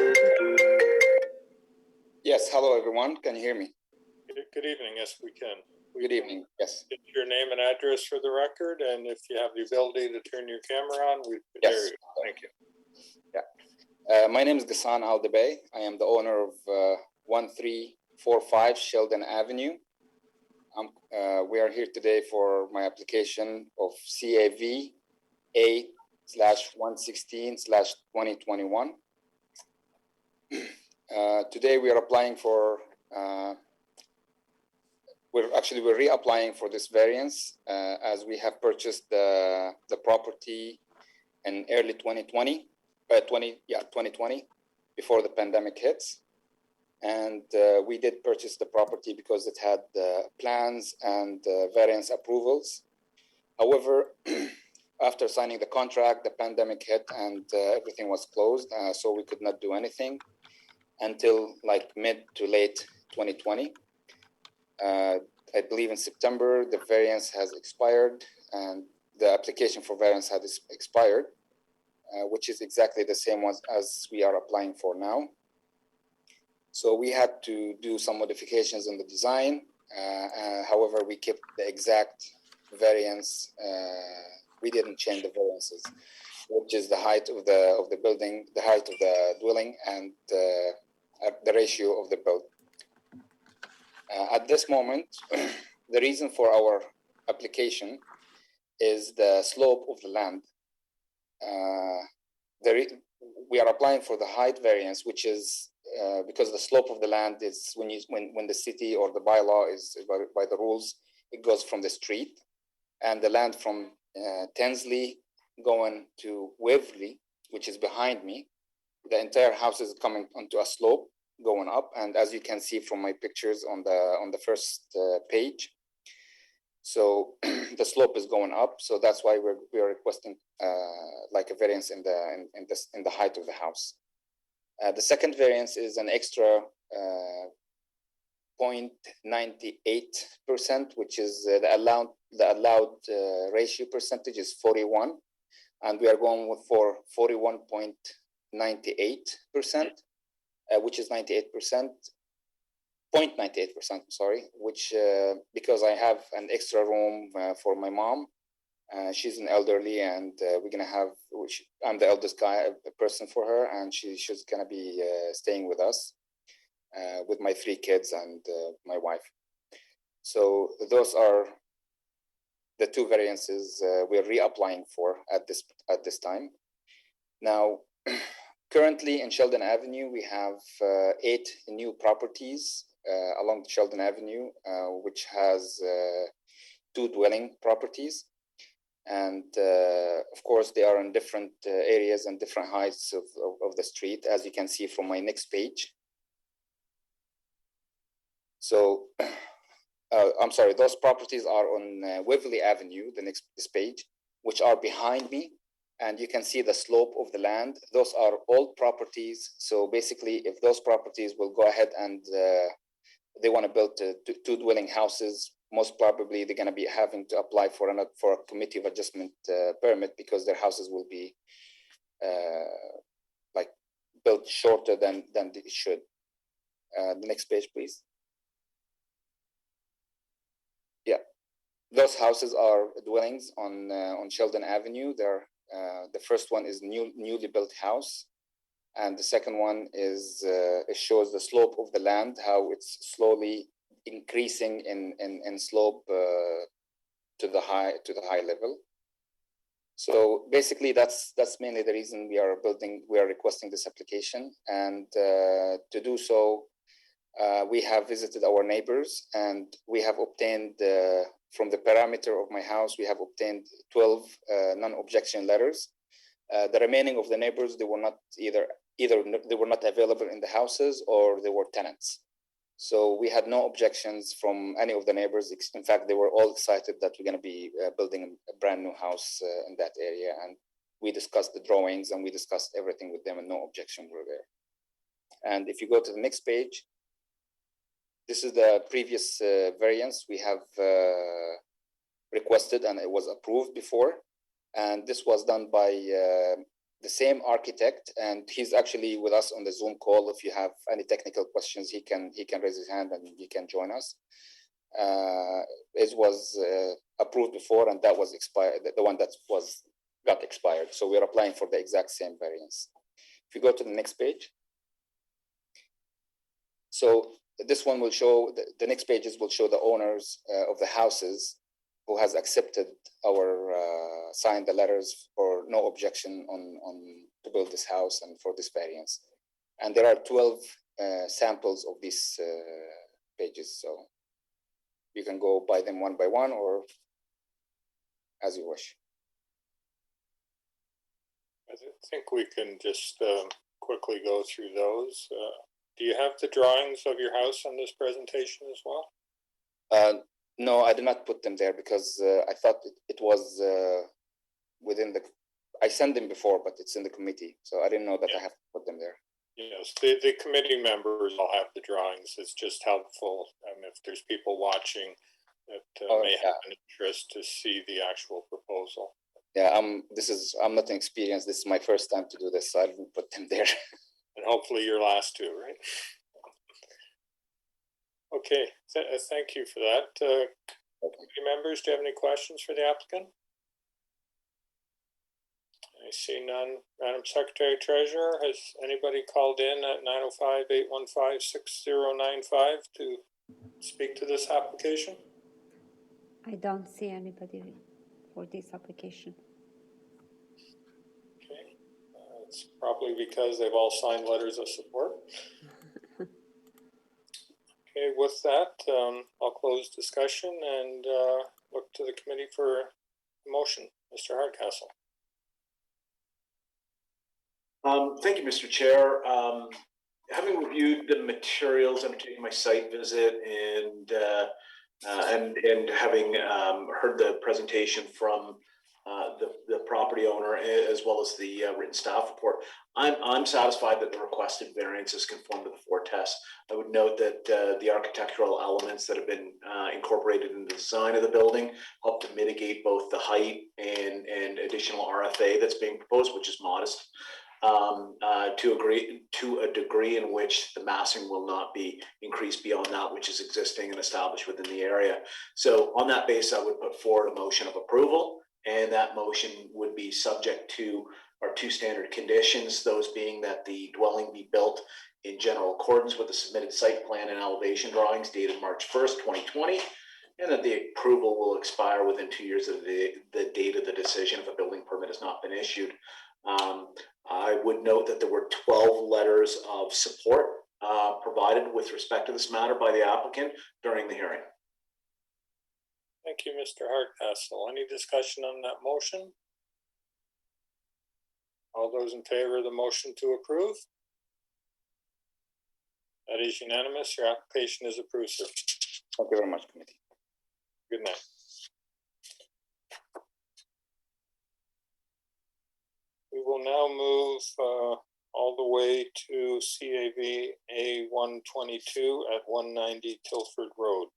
Yes, hello everyone. Can you hear me? Good evening. Yes, we can. Good evening. Yes. Get your name and address for the record, and if you have the ability to turn your camera on, we can hear you. Thank you. Yeah. My name is Ghassan Aldebay. I am the owner of 1345 Sheldon Avenue. We are here today for my application of CAV 8/116/2021. Today we are applying for we're reapplying for this variance as we have purchased the property in early 2020 before the pandemic hits. And we did purchase the property because it had plans and variance approvals. However, after signing the contract, the pandemic hit and everything was closed. So we could not do anything until like mid to late 2020. I believe in September, the variance has expired and the application for variance has expired, which is exactly the same one as we are applying for now. So we had to do some modifications in the design. However, we kept the exact variance. We didn't change the variances, which is the height of the building, the height of the dwelling, and the ratio of the build. At this moment, the reason for our application is the slope of the land. We are applying for the height variance, which is because the slope of the land is when the city or the bylaw is by the rules, it goes from the street, and the land from Tensley going to Waverly, which is behind me, the entire house is coming onto a slope going up, and as you can see from my pictures on the first page, so the slope is going up. So that's why we are requesting like a variance in the height of the house. The second variance is an extra 0.98%, which is the allowed ratio percentage is 41, and we are going for 41.98%. Which is 98%, 0.98%, sorry, which because I have an extra room for my mom. She's an elderly, and we're gonna have, I'm the eldest person for her, and she's gonna be staying with us, with my 3 kids and my wife. So those are the 2 variances we're reapplying for at this time. Now, Currently in Sheldon Avenue, we have 8 new properties along Sheldon Avenue, which has 2 dwelling properties. And of course, they are in different areas and different heights of the street, as you can see from my next page. So, I'm sorry, those properties are on Waverly Avenue, this page, which are behind me. And you can see the slope of the land. Those are old properties. So basically, if those properties will go ahead and they want to build 2 dwelling houses, most probably they're going to be having to apply for a committee of adjustment permit, because their houses will be like built shorter than they should. The next page, please. Yeah, those houses are dwellings on Sheldon Avenue. They're the first one is newly built house, and the second one is it shows the slope of the land, how it's slowly increasing in slope to the high level. So basically, that's mainly the reason we are requesting this application. And to do so, we have visited our neighbors, and we have obtained from the parameter of my house, we have obtained 12 non-objection letters. The remaining of the neighbors, they were not either they were not available in the houses, or they were tenants. So we had no objections from any of the neighbors. In fact, they were all excited that we're going to be building a brand new house in that area. And we discussed the drawings and we discussed everything with them, and no objection were there. And if you go to the next page, this is the previous variance we have requested, and it was approved before. And this was done by the same architect, and he's actually with us on the Zoom call. If you have any technical questions, he can raise his hand and he can join us. It was approved before, and that was expired. The one that got expired. So we're applying for the exact same variance. If you go to the next page. So this one will show, the next pages will show the owners of the houses who has accepted our, signed the letters for no objection on to build this house and for this variance. And there are 12 samples of these pages. So you can go by them one by one, or as you wish. I think we can just quickly go through those. Do you have the drawings of your house on this presentation as well? No, I did not put them there because I thought it was within the, I sent them before, but it's in the committee. So I didn't know that I have to put them there. Yes, the committee members all have the drawings. It's just helpful if there's people watching that may have an interest to see the actual proposal. Yeah, I'm not inexperienced. This is my first time to do this, so I didn't put them there. And hopefully your last too, right? Okay, thank you for that. Committee members, do you have any questions for the applicant? I see none. Madam Secretary Treasurer, has anybody called in at 905-815-6095 to speak to this application? I don't see anybody for this application. Okay, it's probably because they've all signed letters of support. Okay, with that, I'll close discussion and look to the committee for a motion. Mr. Hardcastle. Thank you, Mr. Chair. Having reviewed the materials, undertaking my site visit, and having heard the presentation from the property owner as well as the written staff report, I'm satisfied that the requested variances conform to the 4 tests. I would note that the architectural elements that have been incorporated in the design of the building help to mitigate both the height and additional RFA that's being proposed, which is modest, to a degree in which the massing will not be increased beyond that which is existing and established within the area. So on that basis, I would put forward a motion of approval, and that motion would be subject to our 2 standard conditions, those being that the dwelling be built in general accordance with the submitted site plan and elevation drawings dated March 1st, 2020, and that the approval will expire within 2 years of the date of the decision if a building permit has not been issued. I would note that there were 12 letters of support provided with respect to this matter by the applicant during the hearing. Thank you, Mr. Hardcastle. Any discussion on that motion? All those in favor of the motion to approve? That is unanimous. Your application is approved, sir. Thank you very much, committee. Good night. We will now move all the way to CAV A122 at 190 Tilford Road.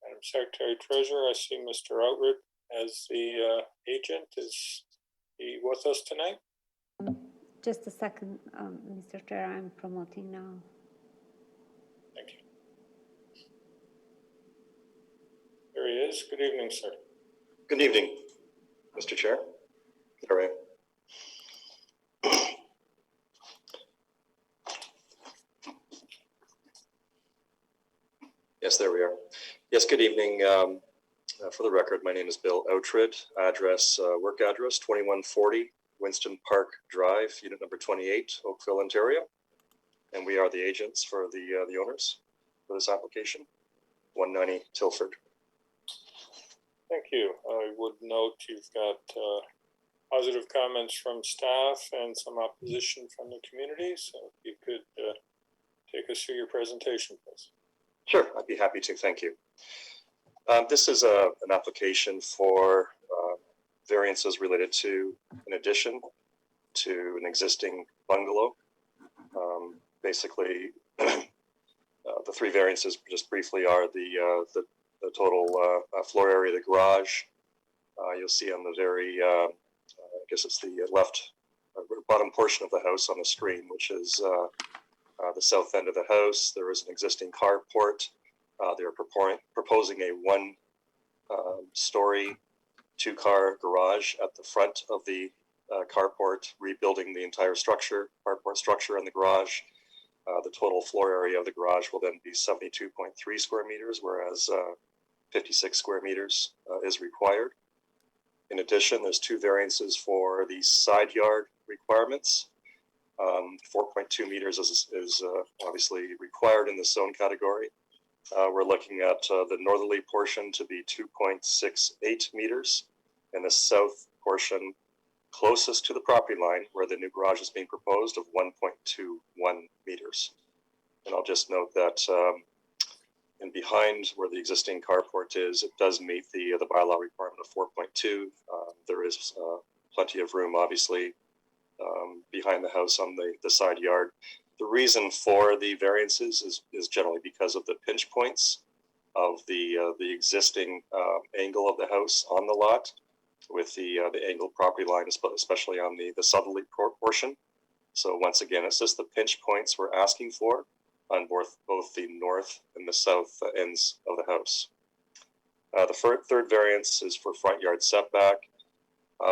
Madam Secretary Treasurer, I see Mr. Outred as the agent. Is he with us tonight? Just a second, Mr. Chair, I'm promoting now. Thank you. There he is. Good evening, sir. Good evening, Mr. Chair. All right. Yes, there we are. Yes, good evening. For the record, my name is Bill Outred. Address, work address 2140 Winston Park Drive, unit number 28, Oakville, Ontario. And we are the agents for the owners for this application, 190 Tilford. Thank you. I would note you've got positive comments from staff and some opposition from the community. So if you could take us through your presentation, please. Sure, I'd be happy to. Thank you. This is an application for variances related to an addition to an existing bungalow. Basically, the three variances, just briefly, are the total floor area of the garage. You'll see on the very, I guess it's the left bottom portion of the house on the screen, which is the south end of the house. There is an existing carport. They're proposing a one-story, two-car garage at the front of the carport, rebuilding the entire structure, carport structure in the garage. The total floor area of the garage will then be 72.3 square meters, whereas 56 square meters is required. In addition, there's two variances for the side yard requirements. 4.2 meters is obviously required in the zone category. We're looking at the northerly portion to be 2.68 meters, and the south portion closest to the property line where the new garage is being proposed of 1.21 meters. And I'll just note that and behind where the existing carport is, it does meet the bylaw requirement of 4.2. There is plenty of room, obviously, behind the house on the side yard. The reason for the variances is generally because of the pinch points of the existing angle of the house on the lot, with the angled property line, especially on the southerly portion. So once again, it's just the pinch points we're asking for on both the north and the south ends of the house. The third variance is for front yard setback.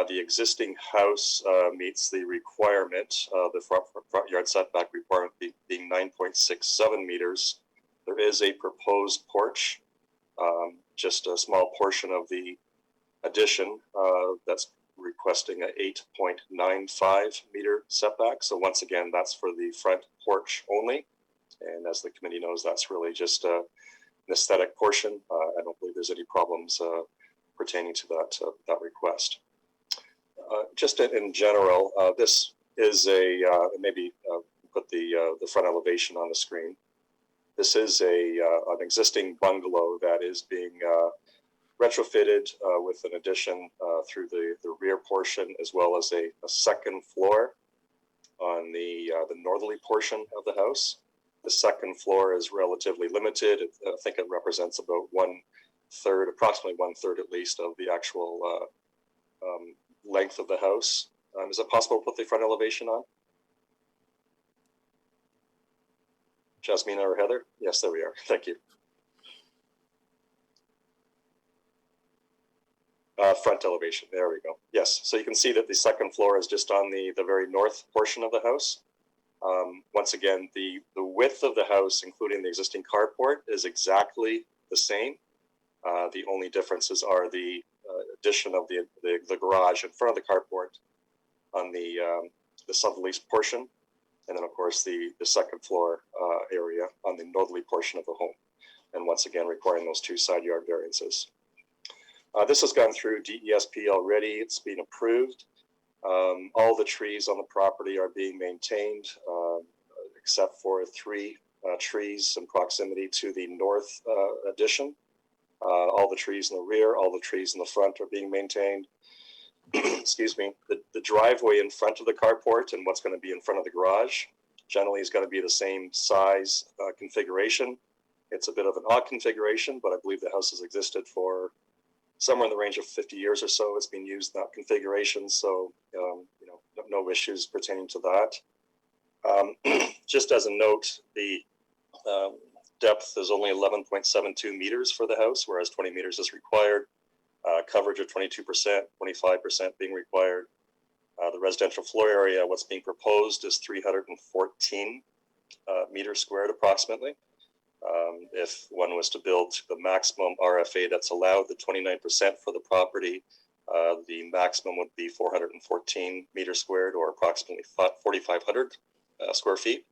The existing house meets the requirement, the front yard setback requirement being 9.67 meters. There is a proposed porch, just a small portion of the addition that's requesting an 8.95 meter setback. So once again, that's for the front porch only. And as the committee knows, that's really just an aesthetic portion. I don't believe there's any problems pertaining to that request. Just in general, this is maybe put the front elevation on the screen. This is an existing bungalow that is being retrofitted with an addition through the rear portion, as well as a second floor on the northerly portion of the house. The second floor is relatively limited. I think it represents about approximately one third at least of the actual length of the house. Is it possible to put the front elevation on? Jasmina or Heather? Yes, there we are. Thank you. Front elevation, there we go. Yes, so you can see that the second floor is just on the very north portion of the house. Once again, the width of the house, including the existing carport, is exactly the same. The only differences are the addition of the garage in front of the carport on the sublease portion, and then of course the second floor area on the northerly portion of the home, and once again requiring those 2 side yard variances. This has gone through DESP already. It's been approved. All the trees on the property are being maintained, except for 3 trees in proximity to the north addition. All the trees in the rear, all the trees in the front are being maintained. Excuse me. The driveway in front of the carport and what's going to be in front of the garage generally is going to be the same size configuration. It's a bit of an odd configuration, but I believe the house has existed for somewhere in the range of 50 years or so. It's been used in that configuration, so no issues pertaining to that. Just as a note, the depth is only 11.72 meters for the house, whereas 20 meters is required. Coverage of 22%, 25% being required. The residential floor area, what's being proposed is 314 meters squared approximately. If one was to build the maximum RFA that's allowed, the 29% for the property, the maximum would be 414 meters squared, or approximately 4,500 square feet.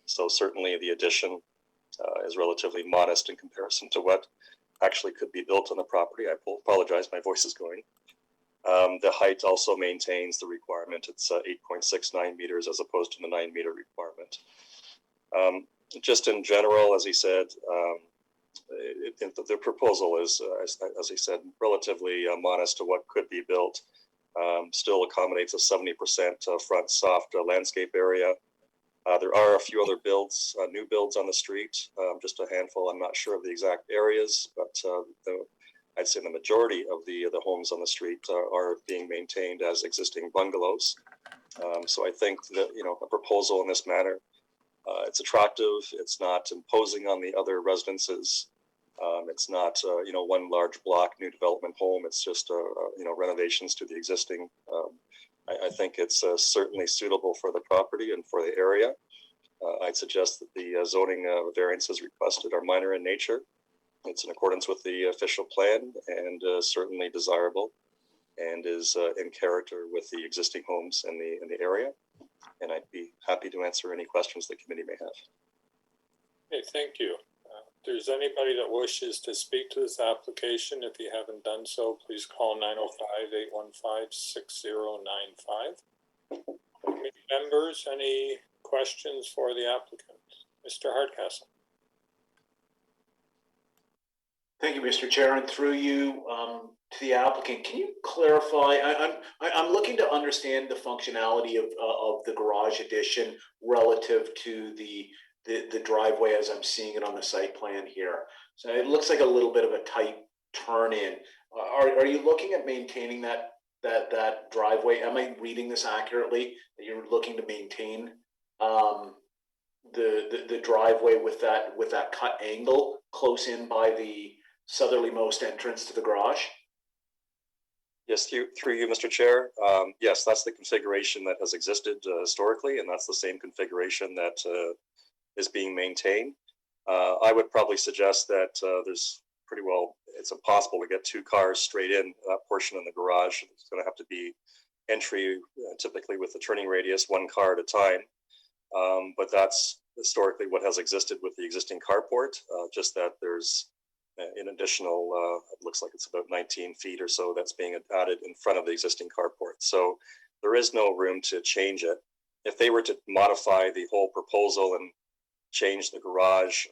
So certainly the addition is relatively modest in comparison to what actually could be built on the property. I apologize, my voice is going. The height also maintains the requirement. It's 8.69 meters as opposed to the 9 meter requirement. Just in general, as he said, the proposal is, as he said, relatively modest to what could be built. Still accommodates a 70% front soft landscape area. There are a few other builds, new builds on the street, just a handful. I'm not sure of the exact areas, but I'd say the majority of the homes on the street are being maintained as existing bungalows. So I think that, a proposal in this manner, it's attractive. It's not imposing on the other residences. It's not, one large block new development home. It's just, renovations to the existing. I think it's certainly suitable for the property and for the area. I'd suggest that the zoning variances requested are minor in nature. It's in accordance with the official plan and certainly desirable, and is in character with the existing homes in the area. And I'd be happy to answer any questions the committee may have. Okay, thank you. If there's anybody that wishes to speak to this application, if you haven't done so, please call 905-815-6095. Committee members, any questions for the applicant? Mr. Hardcastle. Thank you, Mr. Chair, and through you to the applicant. Can you clarify? I'm looking to understand the functionality of the garage addition relative to the driveway as I'm seeing it on the site plan here. So it looks like a little bit of a tight turn in. Are you looking at maintaining that driveway? Am I reading this accurately? That you're looking to maintain the driveway with that cut angle close in by the southerlymost entrance to the garage? Yes, through you, Mr. Chair. Yes, that's the configuration that has existed historically, and that's the same configuration that is being maintained. I would probably suggest that it's impossible to get 2 cars straight in that portion in the garage. It's going to have to be entry, typically with the turning radius, 1 car at a time. But that's historically what has existed with the existing carport, just that there's an additional, it looks like it's about 19 feet or so that's being added in front of the existing carport. So there is no room to change it. If they were to modify the whole proposal and change the garage,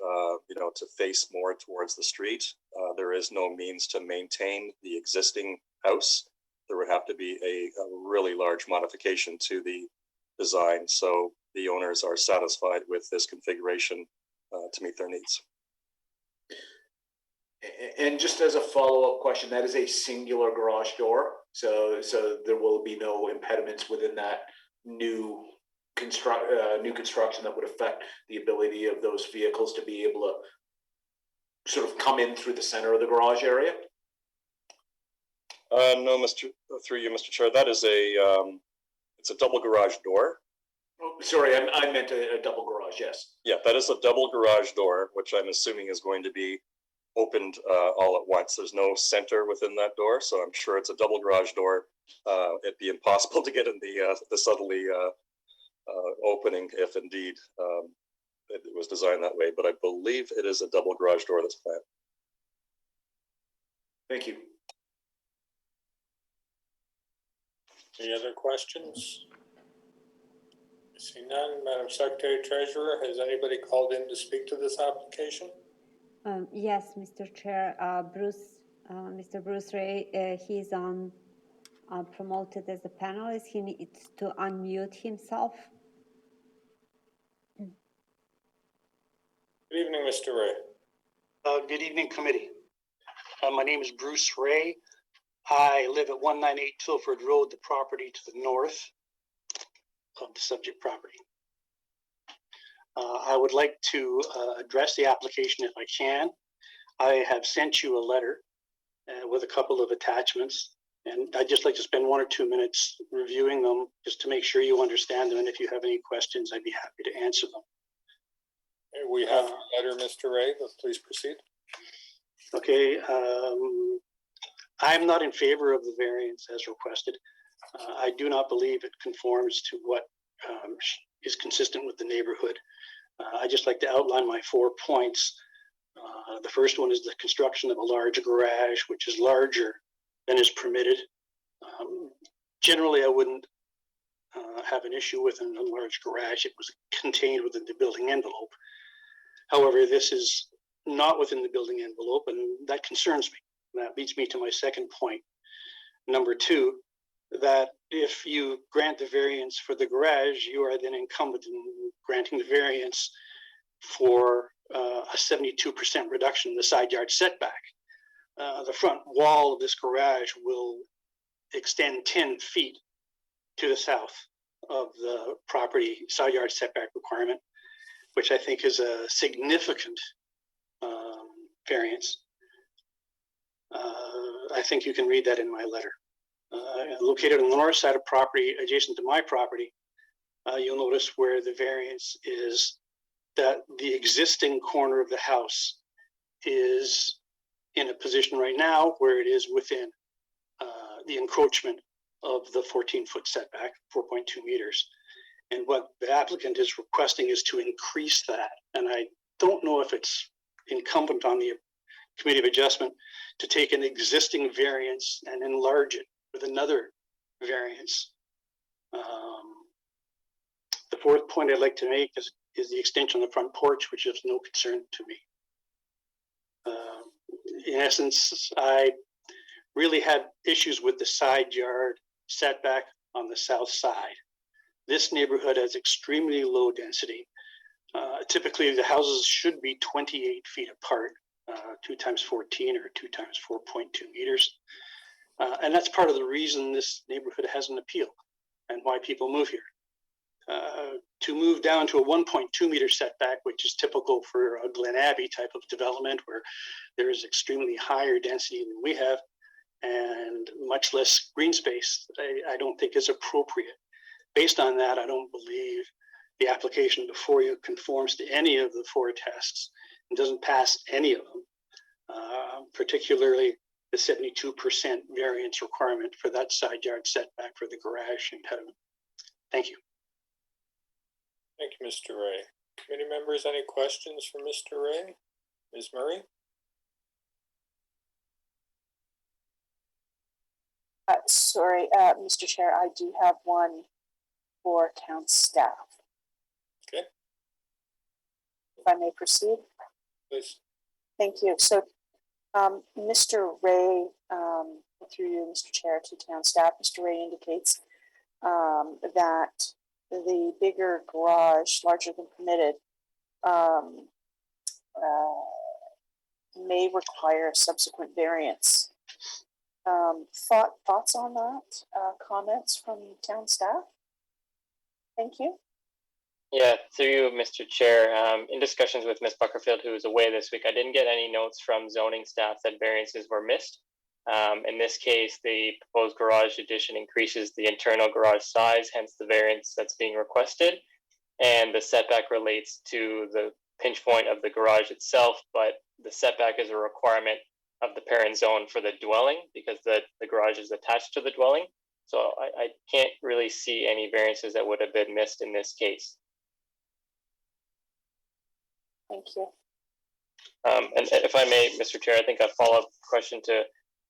to face more towards the street, there is no means to maintain the existing house. There would have to be a really large modification to the design. So the owners are satisfied with this configuration to meet their needs. And just as a follow-up question, that is a singular garage door, so there will be no impediments within that new construction that would affect the ability of those vehicles to be able to sort of come in through the center of the garage area? No, through you, Mr. Chair, that is it's a double garage door. Oh, sorry, I meant a double garage, yes. Yeah, that is a double garage door, which I'm assuming is going to be opened all at once. There's no center within that door, so I'm sure it's a double garage door. It'd be impossible to get in the southerly opening if indeed it was designed that way, but I believe it is a double garage door that's planned. Thank you. Any other questions? See none. Madam Secretary Treasurer, has anybody called in to speak to this application? Yes, Mr. Chair, Mr. Bruce Ray, he's on promoted as a panelist. He needs to unmute himself. Good evening, Mr. Ray. Good evening, committee. My name is Bruce Ray. I live at 198 Tilford Road, the property to the north of the subject property. I would like to address the application if I can. I have sent you a letter with a couple of attachments, and I'd just like to spend 1 or 2 minutes reviewing them just to make sure you understand them, and if you have any questions, I'd be happy to answer them. We have a letter, Mr. Ray, but please proceed. Okay, I'm not in favor of the variance as requested. I do not believe it conforms to what is consistent with the neighborhood. I'd just like to outline my 4 points. The first one is the construction of a large garage, which is larger than is permitted. Generally, I wouldn't have an issue with a large garage. It was contained within the building envelope. However, this is not within the building envelope, and that concerns me. That leads me to my second point. Number 2, that if you grant the variance for the garage, you are then incumbent in granting the variance for a 72% reduction in the side yard setback. The front wall of this garage will extend 10 feet to the south of the property side yard setback requirement, which I think is a significant variance. I think you can read that in my letter. Located on the north side of property adjacent to my property, you'll notice where the variance is that the existing corner of the house is in a position right now where it is within the encroachment of the 14-foot setback, 4.2 meters. And what the applicant is requesting is to increase that. And I don't know if it's incumbent on the Committee of Adjustment to take an existing variance and enlarge it with another variance. The fourth point I'd like to make is the extension of the front porch, which is no concern to me. In essence, I really had issues with the side yard setback on the south side. This neighborhood has extremely low density. Typically, the houses should be 28 feet apart, 2 times 14 or 2 times 4.2 meters. And that's part of the reason this neighborhood has an appeal and why people move here. To move down to a 1.2 meter setback, which is typical for a Glen Abbey type of development where there is extremely higher density than we have and much less green space, I don't think is appropriate. Based on that, I don't believe the application before you conforms to any of the 4 tests and doesn't pass any of them, particularly the 72% variance requirement for that side yard setback for the garage impediment. Thank you. Thank you, Mr. Ray. Committee members, any questions for Mr. Ray? Ms. Murray? Sorry, Mr. Chair, I do have one for town staff. Okay. If I may proceed. Please. Thank you. So, Mr. Ray, through you, Mr. Chair, to town staff, Mr. Ray indicates that the bigger garage, larger than permitted, may require a subsequent variance. Thoughts on that? Comments from town staff? Thank you. Yeah, through you, Mr. Chair. In discussions with Ms. Buckerfield, who was away this week, I didn't get any notes from zoning staff that variances were missed. In this case, the proposed garage addition increases the internal garage size, hence the variance that's being requested. And the setback relates to the pinch point of the garage itself, but the setback is a requirement of the parent zone for the dwelling because the garage is attached to the dwelling. So I can't really see any variances that would have been missed in this case. Thank you. And if I may, Mr. Chair, I think a follow-up question to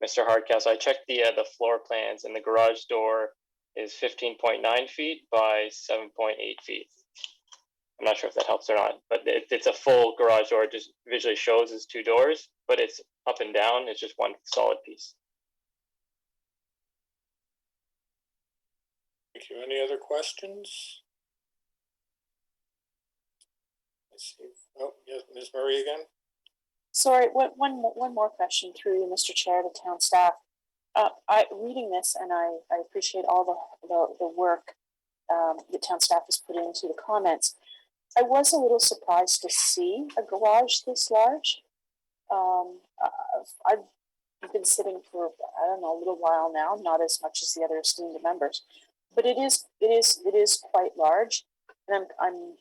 Mr. Hardcastle. I checked the floor plans, and the garage door is 15.9 feet by 7.8 feet. I'm not sure if that helps or not, but it's a full garage door. It just visually shows as two doors, but it's up and down. It's just one solid piece. Thank you. Any other questions? Let's see. Oh, yes, Ms. Murray again. Sorry, one more question through you, Mr. Chair, to town staff. Reading this, and I appreciate all the work the town staff has put into the comments. I was a little surprised to see a garage this large. I've been sitting for, I don't know, a little while now, not as much as the other esteemed members, but it is quite large, and I'm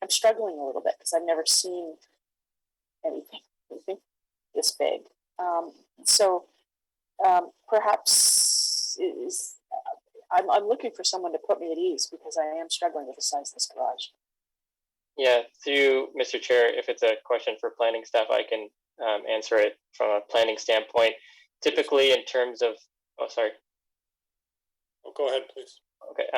struggling a little bit because I've never seen anything this big. Perhaps I'm looking for someone to put me at ease because I am struggling with the size of this garage. Yeah, through Mr. Chair, if it's a question for planning staff, I can answer it from a planning standpoint. Typically, in terms of, go ahead, please. Okay.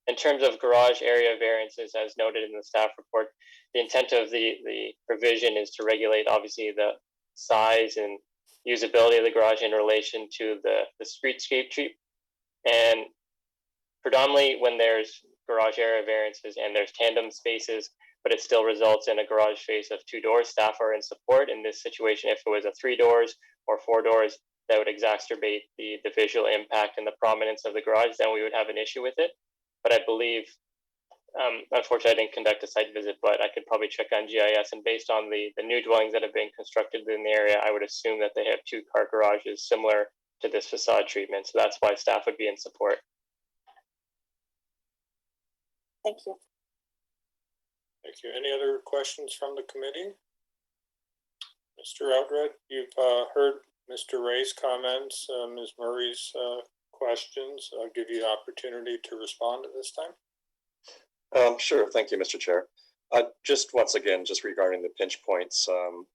In terms of garage area variances, as noted in the staff report, the intent of the provision is to regulate, obviously, the size and usability of the garage in relation to the streetscape treat. And predominantly when there's garage area variances and there's tandem spaces, but it still results in a garage space of 2 doors, staff are in support. In this situation, if it was a 3 doors or 4 doors, that would exacerbate the visual impact and the prominence of the garage, then we would have an issue with it. But I believe, unfortunately, I didn't conduct a site visit, but I could probably check on GIS. And based on the new dwellings that have been constructed in the area, I would assume that they have 2-car garages similar to this facade treatment. So that's why staff would be in support. Thank you. Thank you. Any other questions from the committee? Mr. Outred, you've heard Mr. Ray's comments, Ms. Murray's questions. I'll give you the opportunity to respond at this time. Sure. Thank you, Mr. Chair. Just once again, just regarding the pinch points,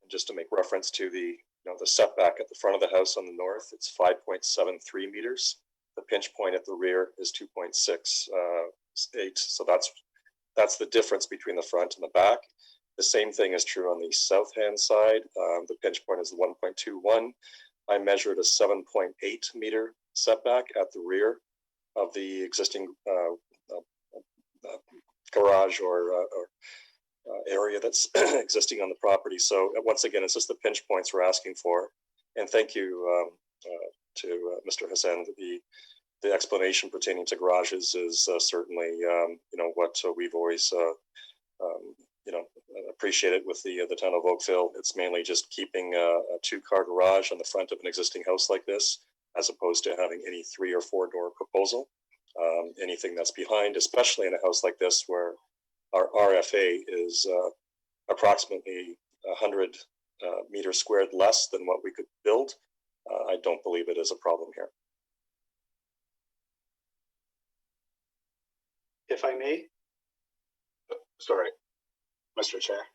just to make reference to the setback at the front of the house on the north, it's 5.73 meters. The pinch point at the rear is 2.68. So that's the difference between the front and the back. The same thing is true on the south hand side. The pinch point is 1.21. I measured a 7.8 meter setback at the rear of the existing garage or area that's existing on the property. So once again, it's just the pinch points we're asking for. And thank you to Mr. Hassan. The explanation pertaining to garages is certainly what we've always appreciated with the town of Oakville. It's mainly just keeping a 2-car garage on the front of an existing house like this, as opposed to having any 3 or 4 door proposal. Anything that's behind, especially in a house like this where our RFA is approximately 100 meters squared less than what we could build, I don't believe it is a problem here. If I may. Sorry, Mr. Chair.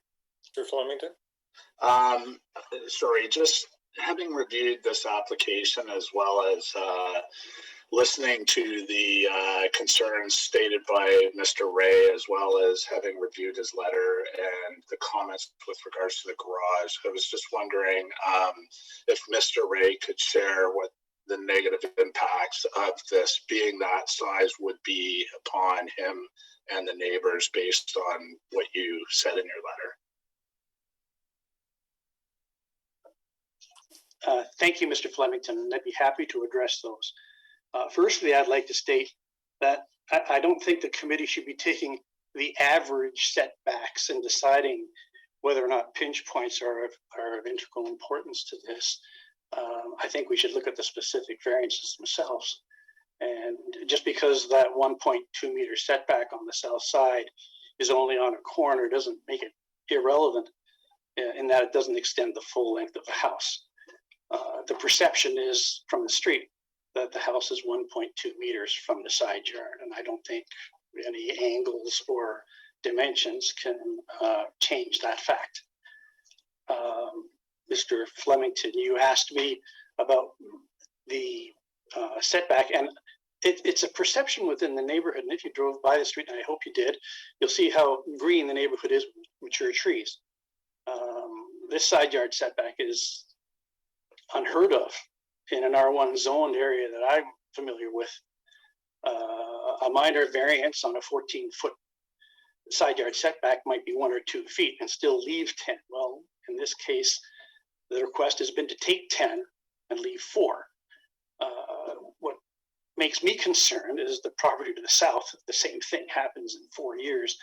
Mr. Flemington? Sorry, just having reviewed this application as well as listening to the concerns stated by Mr. Ray, as well as having reviewed his letter and the comments with regards to the garage, I was just wondering if Mr. Ray could share what the negative impacts of this being that size would be upon him and the neighbors based on what you said in your letter. Thank you, Mr. Flemington, and I'd be happy to address those. Firstly, I'd like to state that I don't think the committee should be taking the average setbacks and deciding whether or not pinch points are of integral importance to this. I think we should look at the specific variances themselves. And just because that 1.2 meter setback on the south side is only on a corner doesn't make it irrelevant in that it doesn't extend the full length of the house. The perception is from the street that the house is 1.2 meters from the side yard, and I don't think any angles or dimensions can change that fact. Mr. Flemington, you asked me about the setback, and it's a perception within the neighborhood. And if you drove by the street, and I hope you did, you'll see how green the neighborhood is with mature trees. This side yard setback is unheard of in an R1 zoned area that I'm familiar with. A minor variance on a 14-foot side yard setback might be 1 or 2 feet and still leave 10. Well, in this case, the request has been to take 10 and leave 4. What makes me concerned is the property to the south. The same thing happens in 4 years,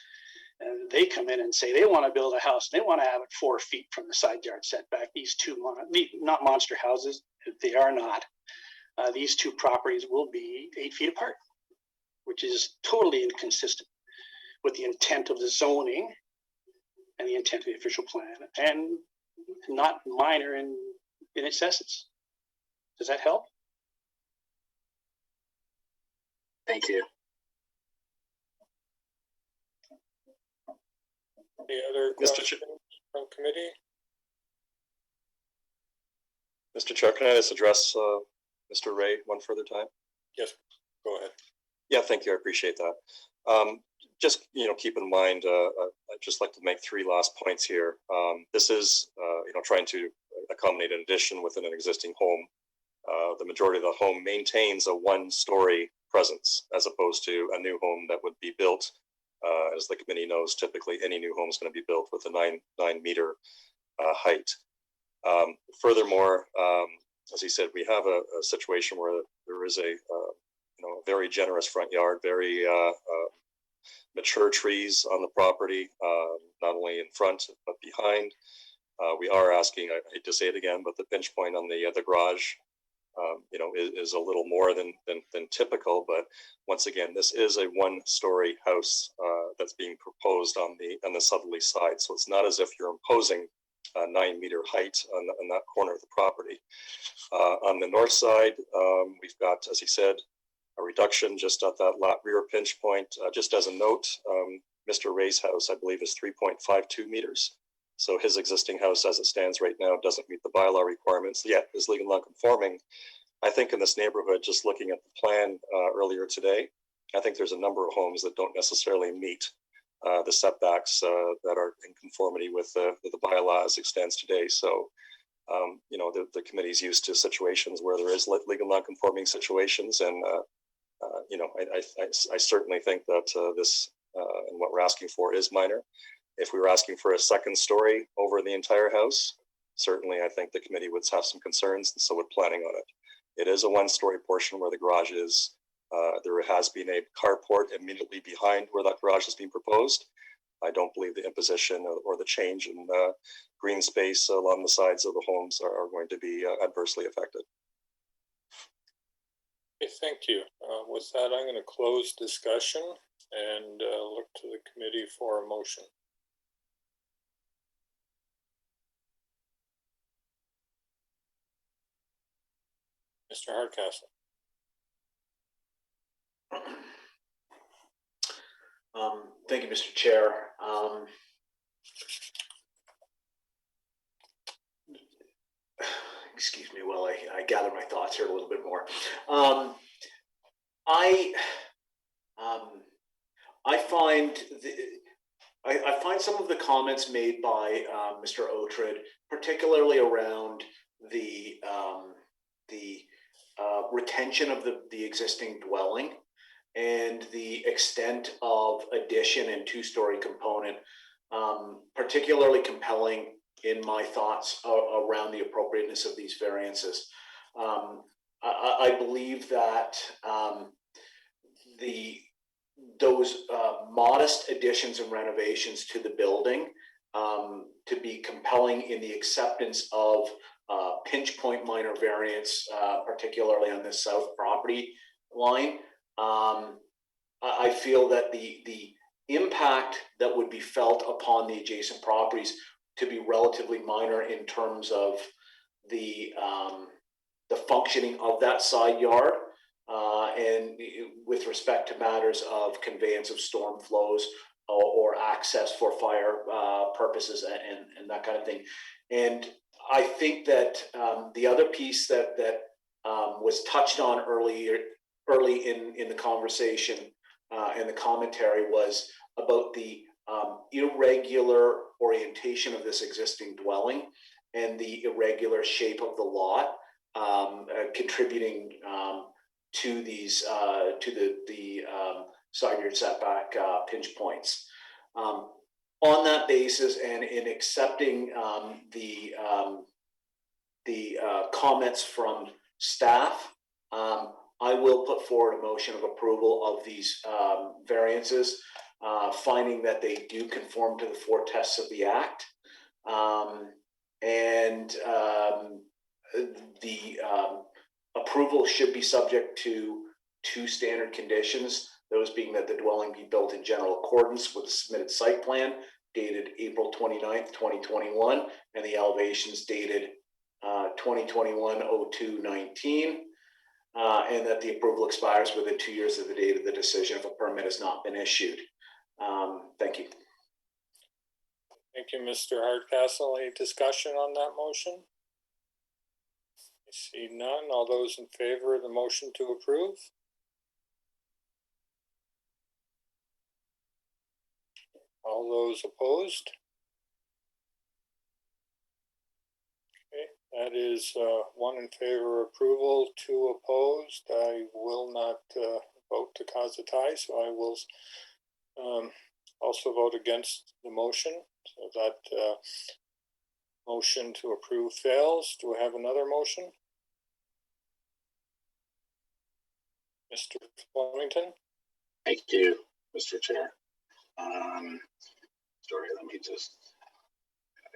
and they come in and say they want to build a house and they want to have it 4 feet from the side yard setback. These two, not monster houses, they are not. These two properties will be 8 feet apart, which is totally inconsistent with the intent of the zoning and the intent of the official plan, and not minor in its essence. Does that help? Thank you. Any other questions from committee? Mr. Chair, can I just address Mr. Ray one further time? Yes, go ahead. Yeah, thank you. I appreciate that. Just, keep in mind, I'd just like to make 3 last points here. This is, trying to accommodate an addition within an existing home. The majority of the home maintains a 1-story presence as opposed to a new home that would be built. As the committee knows, typically any new home is going to be built with a 9 meter height. Furthermore, as he said, we have a situation where there is a very generous front yard, very mature trees on the property, not only in front but behind. We are asking, I hate to say it again, but the pinch point on the garage, is a little more than typical. But once again, this is a 1-story house that's being proposed on the southerly side. So it's not as if you're imposing a 9 meter height on that corner of the property. On the north side, we've got, as he said, a reduction just at that rear pinch point. Just as a note, Mr. Ray's house, I believe, is 3.52 meters. So his existing house as it stands right now doesn't meet the bylaw requirements, yet is legal non-conforming. I think in this neighborhood, just looking at the plan earlier today, I think there's a number of homes that don't necessarily meet the setbacks that are in conformity with the bylaw as it stands today. So, the committee's used to situations where there is legal non-conforming situations, and I certainly think that this and what we're asking for is minor. If we were asking for a 2nd story over the entire house, certainly I think the committee would have some concerns, and so would planning on it. It is a 1-story portion where the garage is. There has been a carport immediately behind where that garage is being proposed. I don't believe the imposition or the change in green space along the sides of the homes are going to be adversely affected. Okay, thank you. With that, I'm going to close discussion and look to the committee for a motion. Mr. Hardcastle. Thank you, Mr. Chair. Excuse me while I gather my thoughts here a little bit more. I find some of the comments made by Mr. Oughtred, particularly around the retention of the existing dwelling and the extent of addition and 2-story component, particularly compelling in my thoughts around the appropriateness of these variances. I believe that those modest additions and renovations to the building to be compelling in the acceptance of pinch point minor variance, particularly on this south property line. I feel that the impact that would be felt upon the adjacent properties to be relatively minor in terms of the functioning of that side yard, and with respect to matters of conveyance of storm flows or access for fire purposes and that kind of thing. And I think that the other piece that was touched on early in the conversation and the commentary was about the irregular orientation of this existing dwelling and the irregular shape of the lot, contributing to these to the side yard setback pinch points. On that basis, and in accepting the comments from staff, I will put forward a motion of approval of these variances, finding that they do conform to the 4 tests of the Act. The approval should be subject to 2 standard conditions, those being that the dwelling be built in general accordance with the submitted site plan dated April 29th, 2021, and the elevations dated 2021-02-19, and that the approval expires within 2 years of the date of the decision if a permit has not been issued. Thank you. Thank you, Mr. Hardcastle. Any discussion on that motion? I see none. All those in favor of the motion to approve? All those opposed? Okay, that is 1 in favor of approval, 2 opposed. I will not vote to cause a tie, so I will also vote against the motion. So that motion to approve fails. Do we have another motion? Mr. Flemington? Thank you, Mr. Chair. Sorry, let me just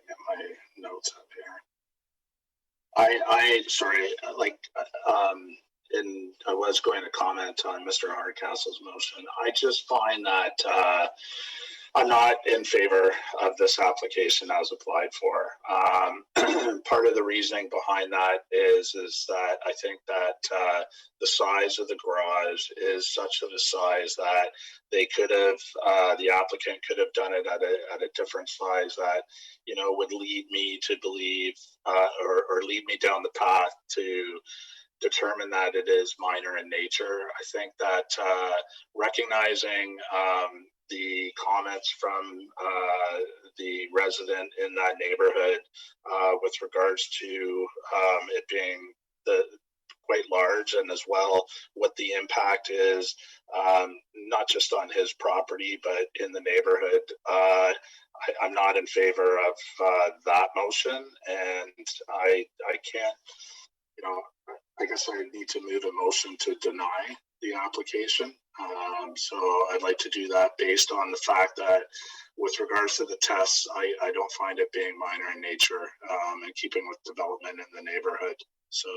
get my notes up here. And I was going to comment on Mr. Hardcastle's motion. I just find that I'm not in favor of this application as applied for. Part of the reasoning behind that is that I think that the size of the garage is such of a size that they could have, the applicant could have done it at a different size that, you know, would lead me to believe or lead me down the path to determine that it is minor in nature. I think that recognizing the comments from the resident in that neighborhood with regards to it being quite large, and as well what the impact is, not just on his property but in the neighborhood. I'm not in favor of that motion, and I can't, you know, I guess I need to move a motion to deny the application. So I'd like to do that based on the fact that with regards to the tests, I don't find it being minor in nature and keeping with development in the neighborhood. So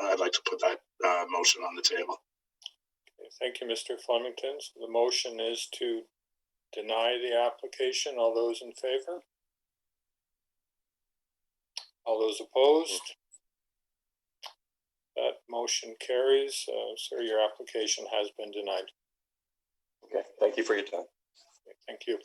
I'd like to put that motion on the table. Okay, thank you, Mr. Flemington. So the motion is to deny the application. All those in favor? All those opposed? That motion carries. Sir, your application has been denied. Okay, thank you for your time. Okay, thank you.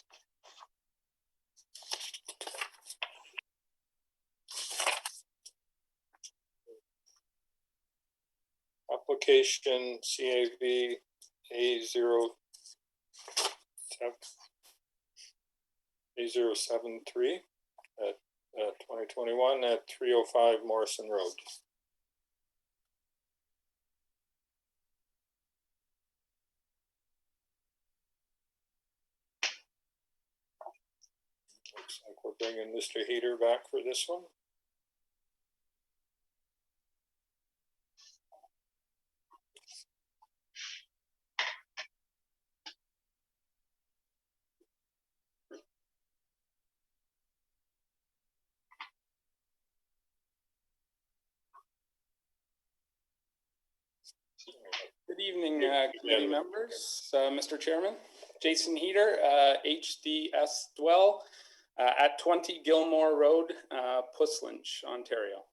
Application CAV A073 at 2021 at 305 Morrison Road. Looks like we're bringing Mr. Heater back for this one. Good evening, committee members, Mr. Chairman. Jason Heater, HDS Dwell, at 20 Gilmore Road, Puslinch, Ontario.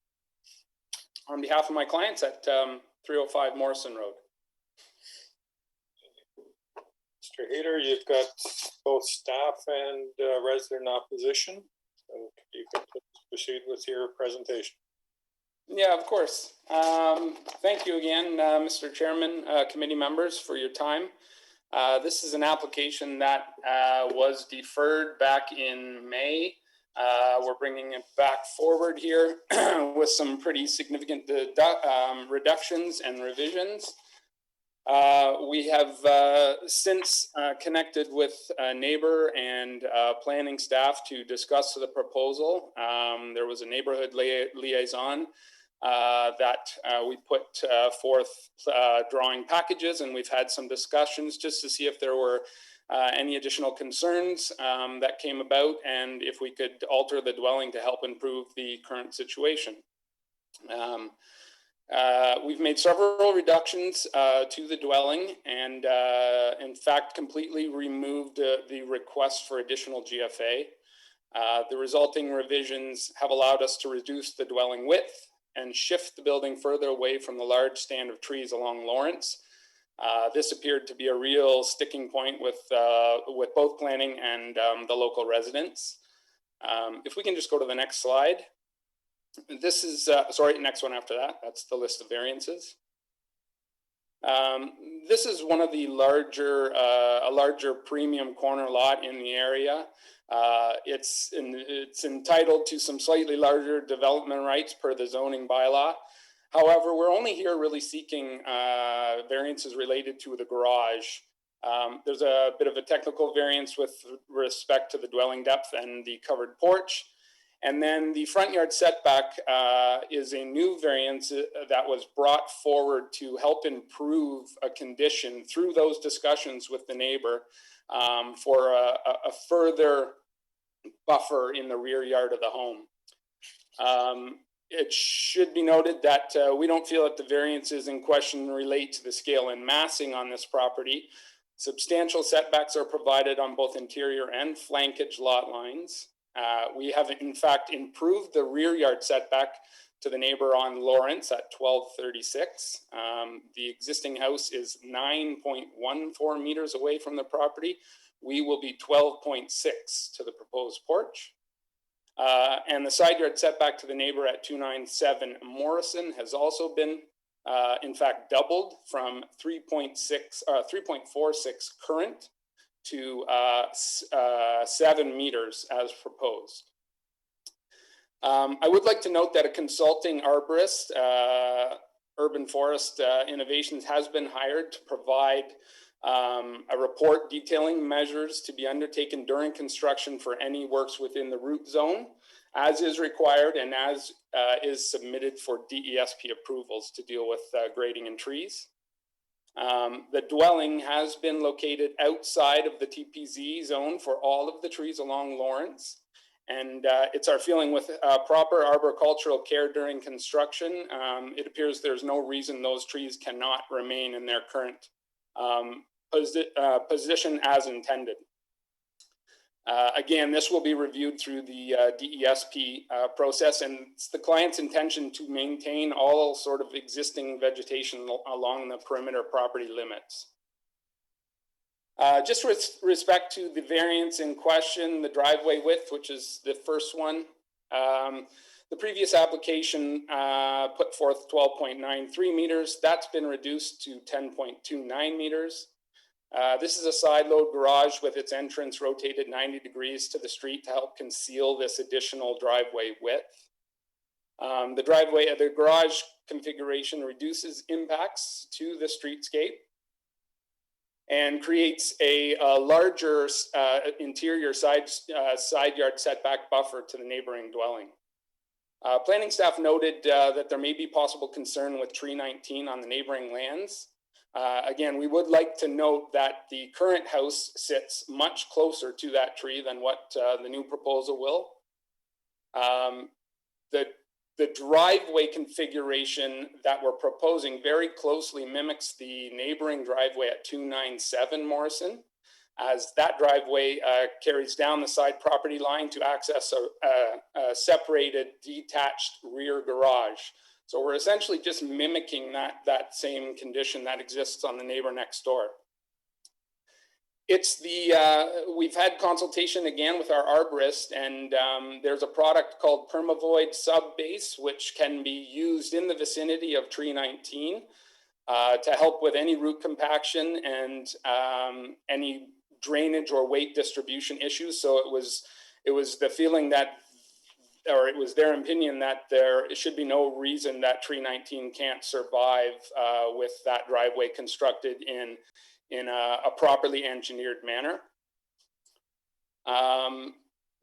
On behalf of my clients at 305 Morrison Road. Mr. Heater, you've got both staff and resident opposition. So you can proceed with your presentation. Yeah, of course. Thank you again, Mr. Chairman, committee members, for your time. This is an application that was deferred back in May. We're bringing it back forward here with some pretty significant reductions and revisions. We have since connected with a neighbor and planning staff to discuss the proposal. There was a neighborhood liaison that we put forth drawing packages, and we've had some discussions just to see if there were any additional concerns that came about and if we could alter the dwelling to help improve the current situation. We've made several reductions to the dwelling and in fact completely removed the request for additional GFA. The resulting revisions have allowed us to reduce the dwelling width and shift the building further away from the large stand of trees along Lawrence. This appeared to be a real sticking point with both planning and the local residents. If we can just go to the next slide. This is, sorry, next one after that. That's the list of variances. This is one of the a larger premium corner lot in the area. It's entitled to some slightly larger development rights per the zoning bylaw. However, we're only here really seeking variances related to the garage. There's a bit of a technical variance with respect to the dwelling depth and the covered porch. And then the front yard setback is a new variance that was brought forward to help improve a condition through those discussions with the neighbor for a further buffer in the rear yard of the home. It should be noted that we don't feel that the variances in question relate to the scale and massing on this property. Substantial setbacks are provided on both interior and flankage lot lines. We have in fact improved the rear yard setback to the neighbor on Lawrence at 1236. The existing house is 9.14 meters away from the property. We will be 12.6 to the proposed porch. And the side yard setback to the neighbor at 297 Morrison has also been in fact doubled from 3.46 current to 7 meters as proposed. I would like to note that a consulting arborist, Urban Forest Innovations, has been hired to provide a report detailing measures to be undertaken during construction for any works within the root zone, as is required and as is submitted for DESP approvals to deal with grading and trees. The dwelling has been located outside of the TPZ zone for all of the trees along Lawrence. And it's our feeling with proper arboricultural care during construction, it appears there's no reason those trees cannot remain in their current position as intended. Again, this will be reviewed through the DESP process, and it's the client's intention to maintain all sort of existing vegetation along the perimeter property limits. Just with respect to the variance in question, the driveway width, which is the first one, the previous application put forth 12.93 meters. That's been reduced to 10.29 meters. This is a side load garage with its entrance rotated 90 degrees to the street to help conceal this additional driveway width. The garage configuration reduces impacts to the streetscape and creates a larger interior side yard setback buffer to the neighboring dwelling. Planning staff noted that there may be possible concern with tree 19 on the neighboring lands. Again, we would like to note that the current house sits much closer to that tree than what the new proposal will. The the driveway configuration that we're proposing very closely mimics the neighboring driveway at 297 Morrison, as that driveway carries down the side property line to access a separated detached rear garage. So we're essentially just mimicking that same condition that exists on the neighbor next door. It's we've had consultation again with our arborist, and there's a product called Permavoid Sub-Base, which can be used in the vicinity of tree 19 to help with any root compaction and any drainage or weight distribution issues. So it was the feeling that, or it was their opinion that there should be no reason that tree 19 can't survive with that driveway constructed in a properly engineered manner.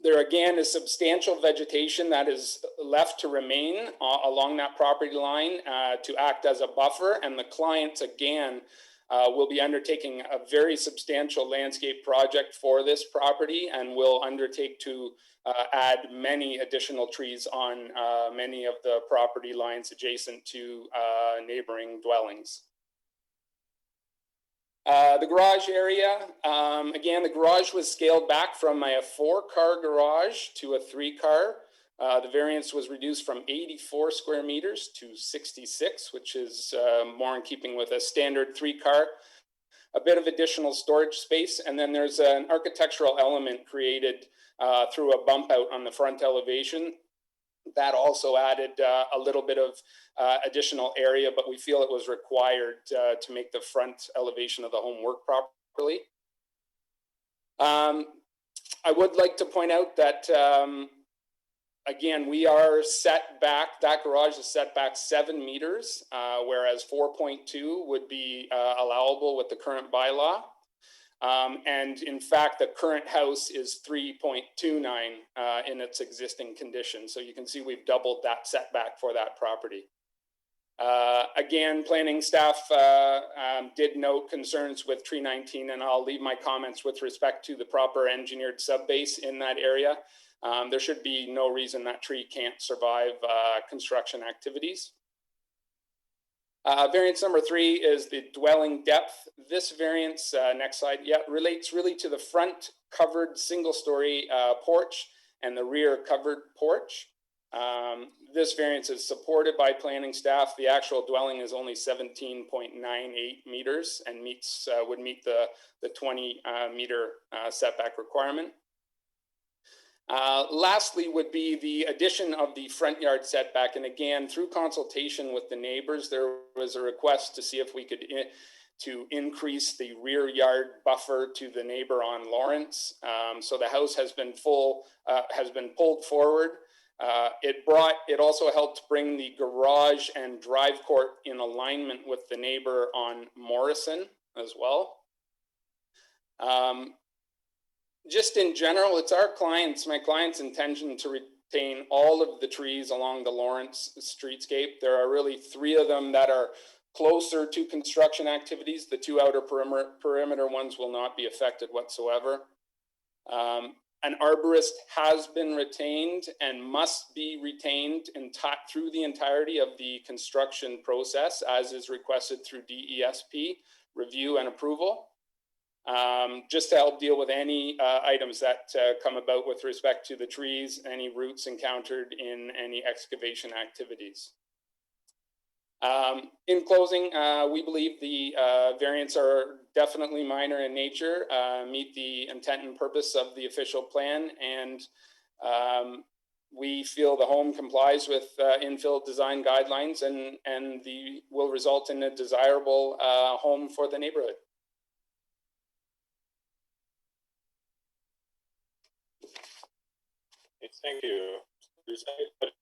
There again is substantial vegetation that is left to remain along that property line to act as a buffer, and the clients again will be undertaking a very substantial landscape project for this property, and will undertake to add many additional trees on many of the property lines adjacent to neighboring dwellings. The garage area, again, the garage was scaled back from a 4-car garage to a 3-car. The variance was reduced from 84 square meters to 66, which is more in keeping with a standard 3-car. A bit of additional storage space, and then there's an architectural element created through a bump out on the front elevation. That also added a little bit of additional area, but we feel it was required to make the front elevation of the home work properly. I would like to point out that, again, we are set back, that garage is set back 7 meters, whereas 4.2 would be allowable with the current bylaw. And in fact, the current house is 3.29 in its existing condition. So you can see we've doubled that setback for that property. Again, planning staff did note concerns with tree 19, and I'll leave my comments with respect to the proper engineered subbase in that area. There should be no reason that tree can't survive construction activities. Variance number 3 is the dwelling depth. This variance, next slide, relates really to the front covered single-story porch and the rear covered porch. This variance is supported by planning staff. The actual dwelling is only 17.98 meters and would meet the 20 meter setback requirement. Lastly would be the addition of the front yard setback. And again, through consultation with the neighbors, there was a request to see if we could to increase the rear yard buffer to the neighbor on Lawrence. So the house has been pulled forward. It also helped bring the garage and drive court in alignment with the neighbor on Morrison as well. Just in general, it's my client's intention to retain all of the trees along the Lawrence streetscape. There are really 3 of them that are closer to construction activities. The 2 outer perimeter ones will not be affected whatsoever. An arborist has been retained and must be retained through the entirety of the construction process, as is requested through DESP review and approval. Just to help deal with any items that come about with respect to the trees, any roots encountered in any excavation activities. In closing, we believe the variants are definitely minor in nature, meet the intent and purpose of the official plan, and we feel the home complies with infill design guidelines and will result in a desirable home for the neighborhood. Thank you. There's anybody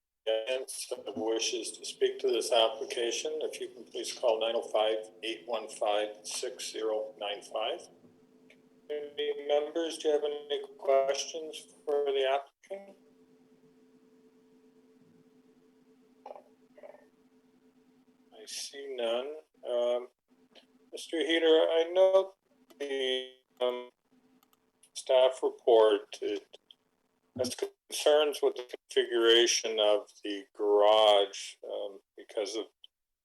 wishes to speak to this application, if you can please call 905-815-6095. Community members, do you have any questions for the applicant? I see none. Mr. Heater, I know the staff report has concerns with the configuration of the garage because of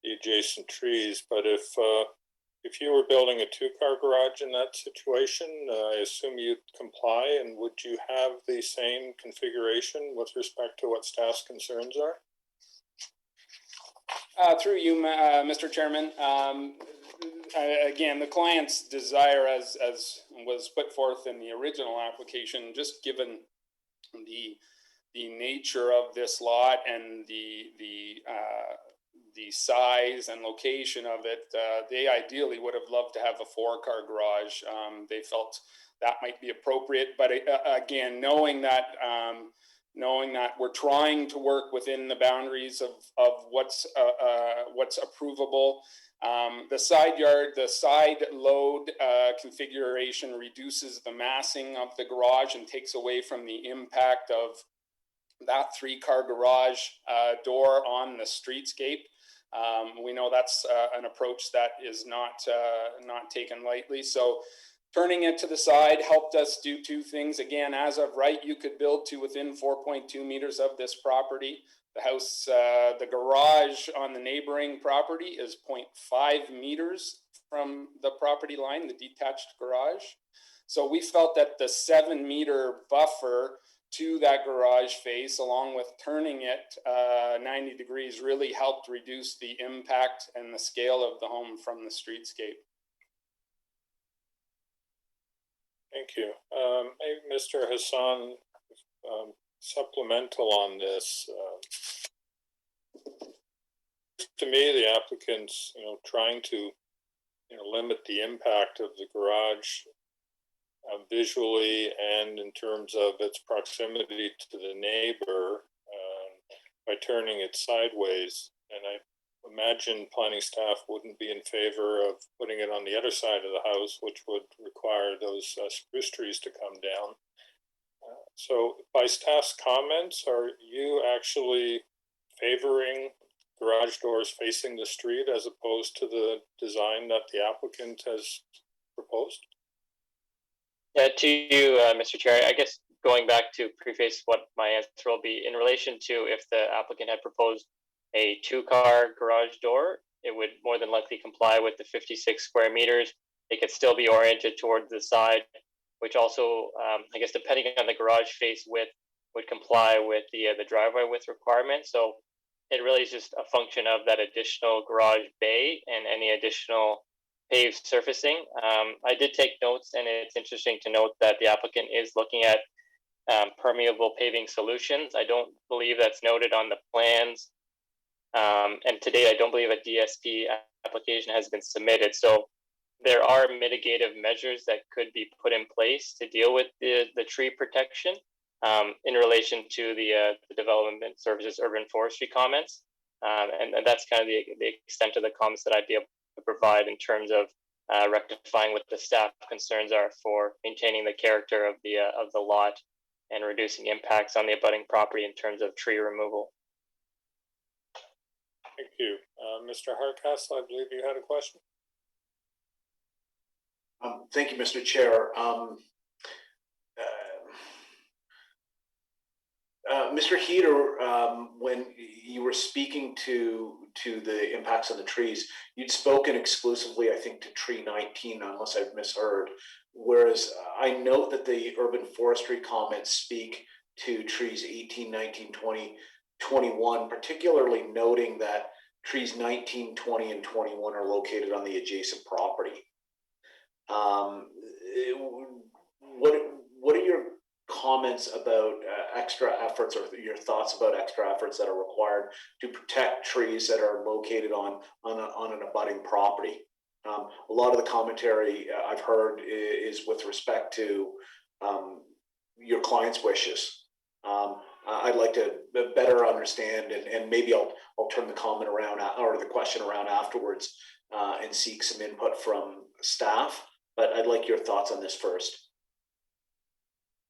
the adjacent trees, but if you were building a two-car garage in that situation, I assume you'd comply, and would you have the same configuration with respect to what staff's concerns are? Through you, Mr. Chairman, again, the client's desire, as was put forth in the original application, just given the nature of this lot and the size and location of it, they ideally would have loved to have a 4-car garage. They felt that might be appropriate, but again, knowing that we're trying to work within the boundaries of what's approvable. The side yard, the side load configuration reduces the massing of the garage and takes away from the impact of that 3-car garage door on the streetscape. We know that's an approach that is not taken lightly. So turning it to the side helped us do two things. Again, as of right, you could build to within 4.2 meters of this property. The house, the garage on the neighboring property is 0.5 meters from the property line, the detached garage. So we felt that the 7-meter buffer to that garage face, along with turning it 90 degrees, really helped reduce the impact and the scale of the home from the streetscape. Thank you. Maybe Mr. Hassan, supplemental on this. To me, the applicant's, trying to, limit the impact of the garage visually and in terms of its proximity to the neighbor by turning it sideways. And I imagine planning staff wouldn't be in favor of putting it on the other side of the house, which would require those spruce trees to come down. So by staff's comments, are you actually favoring garage doors facing the street as opposed to the design that the applicant has proposed? Yeah, to you, Mr. Chair, I guess going back to preface what my answer will be, in relation to if the applicant had proposed a 2-car garage door, it would more than likely comply with the 56 square meters. It could still be oriented towards the side, which also, I guess, depending on the garage face width, would comply with the driveway width requirement. So it really is just a function of that additional garage bay and any additional paved surfacing. I did take notes, and it's interesting to note that the applicant is looking at permeable paving solutions. I don't believe that's noted on the plans. And today, I don't believe a DSP application has been submitted. So there are mitigative measures that could be put in place to deal with the tree protection in relation to the Development Services Urban Forestry comments. And that's kind of the extent of the comments that I'd be able to provide in terms of rectifying what the staff concerns are for maintaining the character of the lot and reducing impacts on the abutting property in terms of tree removal. Thank you. Mr. Hardcastle, I believe you had a question. Thank you, Mr. Chair. Mr. Heater, when you were speaking to the impacts on the trees, you'd spoken exclusively, I think, to tree 19, unless I've misheard. Whereas I note that the urban forestry comments speak to trees 18, 19, 20, 21, particularly noting that trees 19, 20, and 21 are located on the adjacent property. What are your comments about extra efforts, or your thoughts about extra efforts that are required to protect trees that are located on an abutting property? A lot of the commentary I've heard is with respect to your client's wishes. I'd like to better understand, and maybe I'll turn the comment around, or the question around afterwards, and seek some input from staff. But I'd like your thoughts on this first.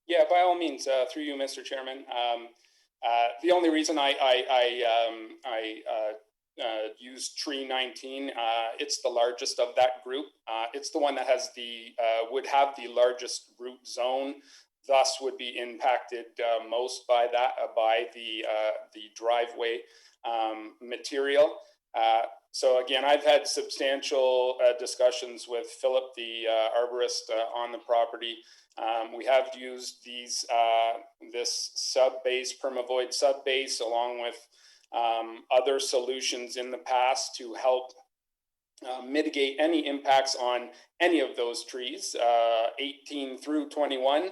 Yeah, by all means, through you, Mr. Chairman. The only reason I used tree 19, it's the largest of that group. It's the one that has would have the largest root zone. thus would be impacted most by the driveway material. So again, I've had substantial discussions with Philip, the arborist on the property. We have used these this sub-base, permavoid sub-base, along with other solutions in the past to help mitigate any impacts on any of those trees, 18 through 21,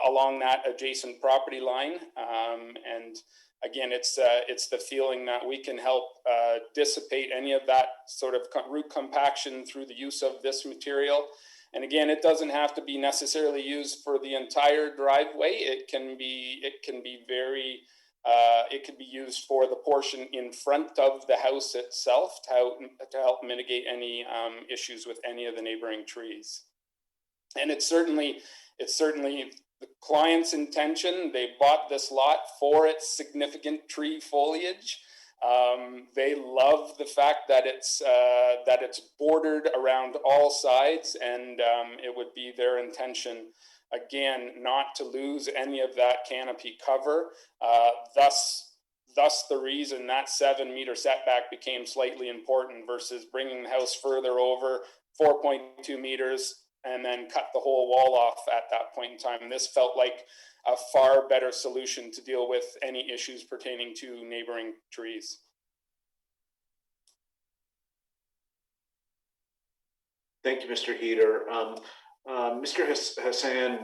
along that adjacent property line. And again, it's the feeling that we can help dissipate any of that sort of root compaction through the use of this material. And again, it doesn't have to be necessarily used for the entire driveway. It can be very it could be used for the portion in front of the house itself to help mitigate any issues with any of the neighboring trees. And it's certainly the client's intention. They bought this lot for its significant tree foliage. They love the fact that it's bordered around all sides, and it would be their intention, again, not to lose any of that canopy cover. Thus the reason that 7-meter setback became slightly important versus bringing the house further over 4.2 meters and then cut the whole wall off at that point in time. This felt like a far better solution to deal with any issues pertaining to neighboring trees. Thank you, Mr. Heater. Mr. Hassan,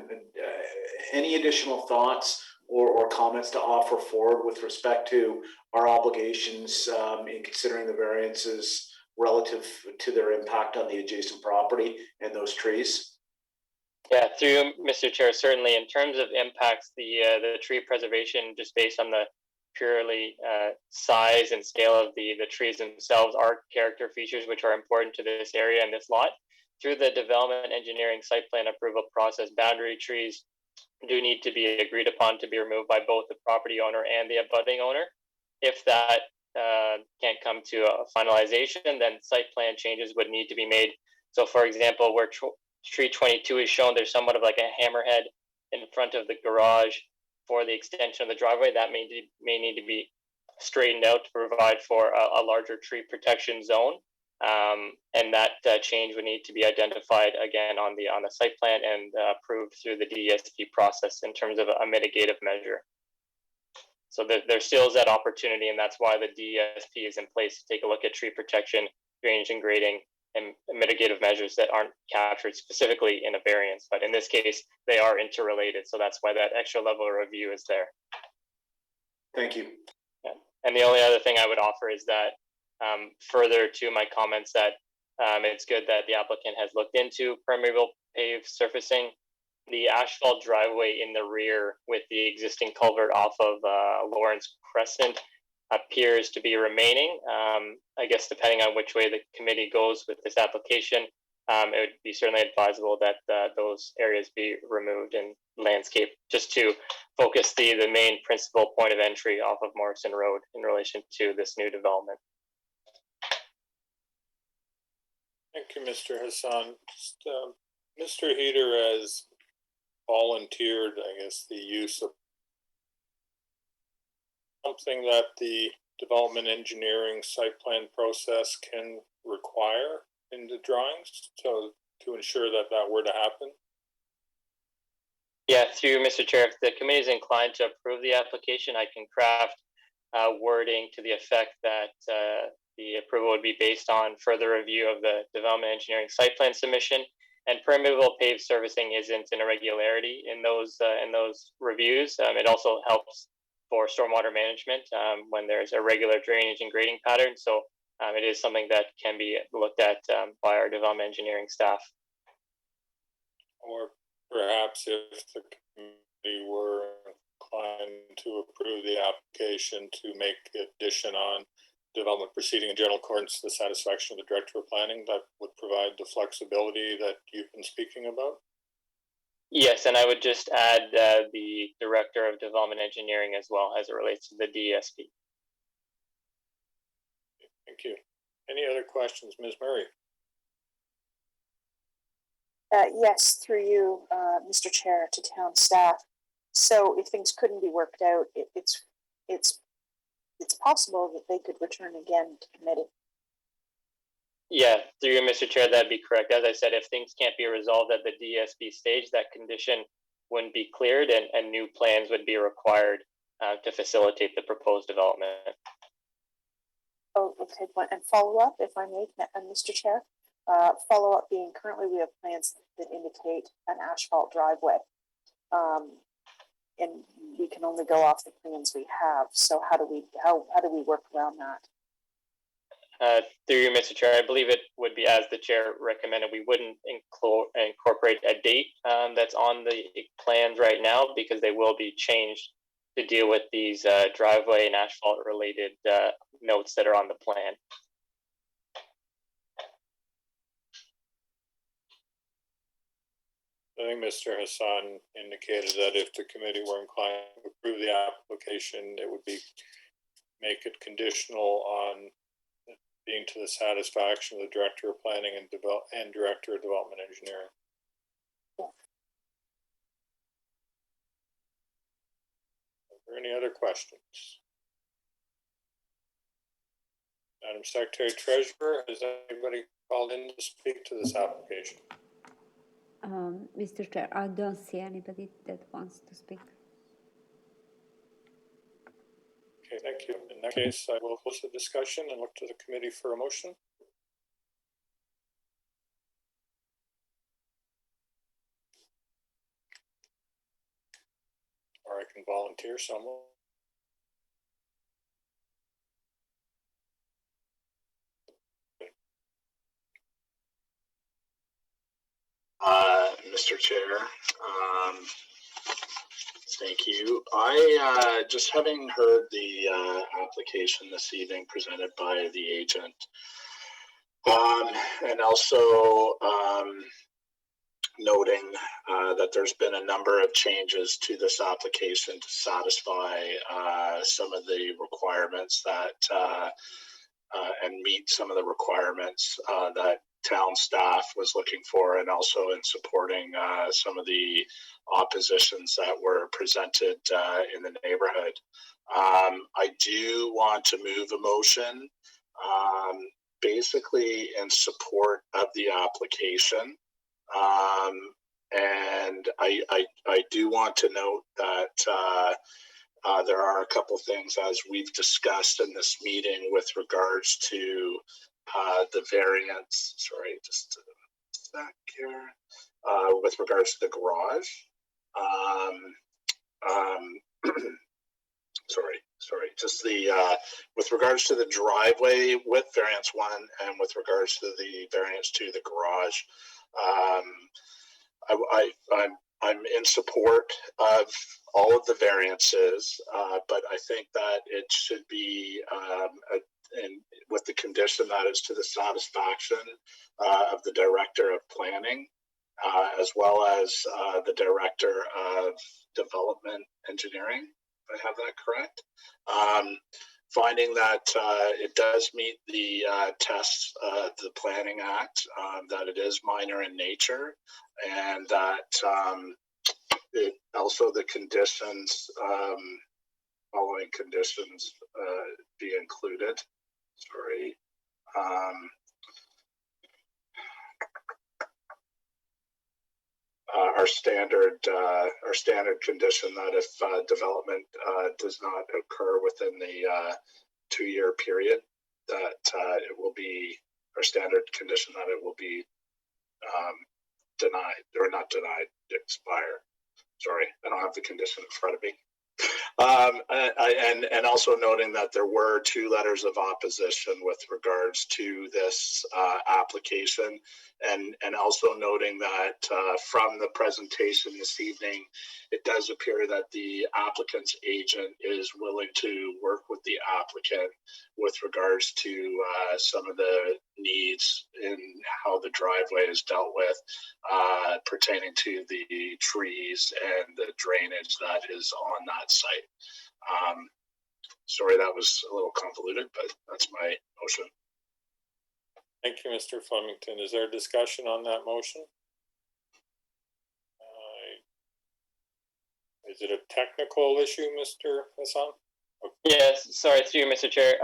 any additional thoughts or comments to offer forward with respect to our obligations in considering the variances relative to their impact on the adjacent property and those trees? Yeah, through you, Mr. Chair, certainly in terms of impacts, the tree preservation, just based on the purely size and scale of the trees themselves, are character features which are important to this area and this lot. Through the development engineering site plan approval process, boundary trees do need to be agreed upon to be removed by both the property owner and the abutting owner. If that can't come to a finalization, then site plan changes would need to be made. So for example, where tree 22 is shown, there's somewhat of like a hammerhead in front of the garage for the extension of the driveway. That may need to be straightened out to provide for a larger tree protection zone. And that change would need to be identified again on the site plan and approved through the DESP process in terms of a mitigative measure. So there still is that opportunity, and that's why the DESP is in place to take a look at tree protection, drainage and grading, and mitigative measures that aren't captured specifically in a variance. But in this case, they are interrelated, so that's why that extra level of review is there. Thank you. Yeah. And the only other thing I would offer is that further to my comments that it's good that the applicant has looked into permeable paved surfacing. The asphalt driveway in the rear with the existing culvert off of Lawrence Crescent appears to be remaining. I guess depending on which way the committee goes with this application, it would be certainly advisable that those areas be removed and landscaped, just to focus the main principal point of entry off of Morrison Road in relation to this new development. Thank you, Mr. Hassan. Mr. Heater has volunteered, I guess, the use of something that the development engineering site plan process can require in the drawings, so to ensure that that were to happen. Yeah, through Mr. Chair, if the committee is inclined to approve the application, I can craft wording to the effect that the approval would be based on further review of the development engineering site plan submission, and permeable paved surfacing isn't an irregularity in those reviews. It also helps for stormwater management when there's a regular drainage and grading pattern. So it is something that can be looked at by our development engineering staff. Or perhaps if the committee were inclined to approve the application, to make addition on development proceeding in general accordance to the satisfaction of the director of planning, that would provide the flexibility that you've been speaking about. Yes, and I would just add the director of development engineering as well as it relates to the DSP. Thank you. Any other questions, Ms. Murray? Yes, through you, Mr. Chair, to town staff. So if things couldn't be worked out, it's possible that they could return again to committee. Yeah, through you, Mr. Chair, that'd be correct. As I said, if things can't be resolved at the DSB stage, that condition wouldn't be cleared and new plans would be required to facilitate the proposed development. Oh, okay, and follow up, if I may, Mr. Chair. Follow up being currently we have plans that indicate an asphalt driveway. And we can only go off the plans we have. So how do we work around that? Through you, Mr. Chair, I believe it would be as the chair recommended. We wouldn't incorporate a date that's on the plans right now because they will be changed to deal with these driveway and asphalt related notes that are on the plan. I think Mr. Hassan indicated that if the committee were inclined to approve the application, it would be make it conditional on being to the satisfaction of the Director of Planning and Director of Development Engineering. Are there any other questions? Madam Secretary Treasurer, has anybody called in to speak to this application? Mr. Chair, I don't see anybody that wants to speak. Okay, thank you. In that case, I will close the discussion and look to the committee for a motion. Or I can volunteer someone. Mr. Chair, thank you. I just having heard the application this evening presented by the agent, and also noting that there's been a number of changes to this application to satisfy some of the requirements that and meet some of the requirements that town staff was looking for, and also in supporting some of the oppositions that were presented in the neighborhood. I do want to move a motion basically in support of the application. And I do want to note that there are a couple things, as we've discussed in this meeting, with regards to the variance. Sorry, just a sec here. With regards to the garage. Sorry, just the with regards to the driveway with variance 1 and with regards to the variance to the garage. I'm in support of all of the variances, but I think that it should be with the condition that it's to the satisfaction of the Director of Planning, as well as the Director of Development Engineering, if I have that correct. Finding that it does meet the tests of the Planning Act, that it is minor in nature, and that it also the conditions, following conditions be included. Sorry. Our standard condition that if development does not occur within the 2-year period, that it will be our standard condition that it will be denied, or not denied, expire. Sorry, I don't have the condition in front of me. And also noting that there were 2 letters of opposition with regards to this application, and also noting that from the presentation this evening, it does appear that the applicant's agent is willing to work with the applicant with regards to some of the needs in how the driveway is dealt with pertaining to the trees and the drainage that is on that site. Sorry, that was a little convoluted, but that's my motion. Thank you, Mr. Flemington. Is there a discussion on that motion? Is it a technical issue, Mr. Hassan? Yes, sorry, through you, Mr. Chair.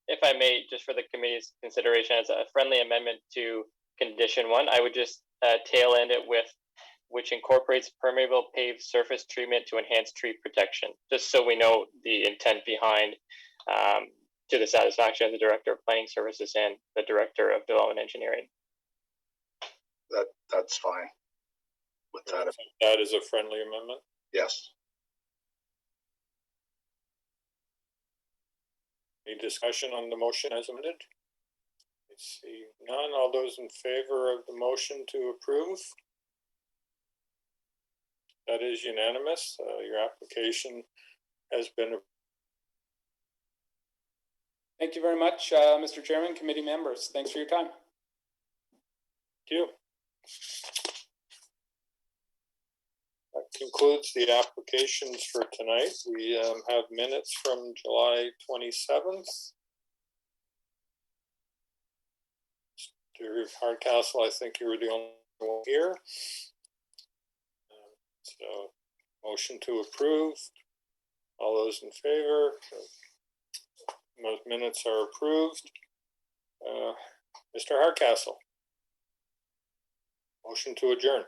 If I may, just for the committee's consideration as a friendly amendment to condition 1, I would just tail end it with which incorporates permeable paved surface treatment to enhance tree protection, just so we know the intent behind to the satisfaction of the Director of Planning Services and the Director of Development Engineering. That's fine. With that, that is a friendly amendment? Yes. Any discussion on the motion as amended? I see none. All those in favor of the motion to approve? That is unanimous. Your application has been approved. Thank you very much, Mr. Chairman, committee members. Thanks for your time. Thank you. That concludes the applications for tonight. We have minutes from July 27th. Mr. Hardcastle, I think you were the only one here. So, motion to approve. All those in favor? Most minutes are approved. Mr. Hardcastle. Motion to adjourn.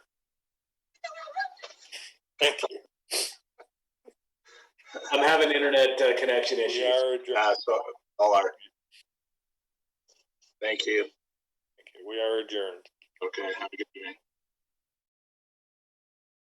Thank you. I'm having internet connection issues. We are adjourned. So, all right. Thank you. We are adjourned. Okay, have a good evening.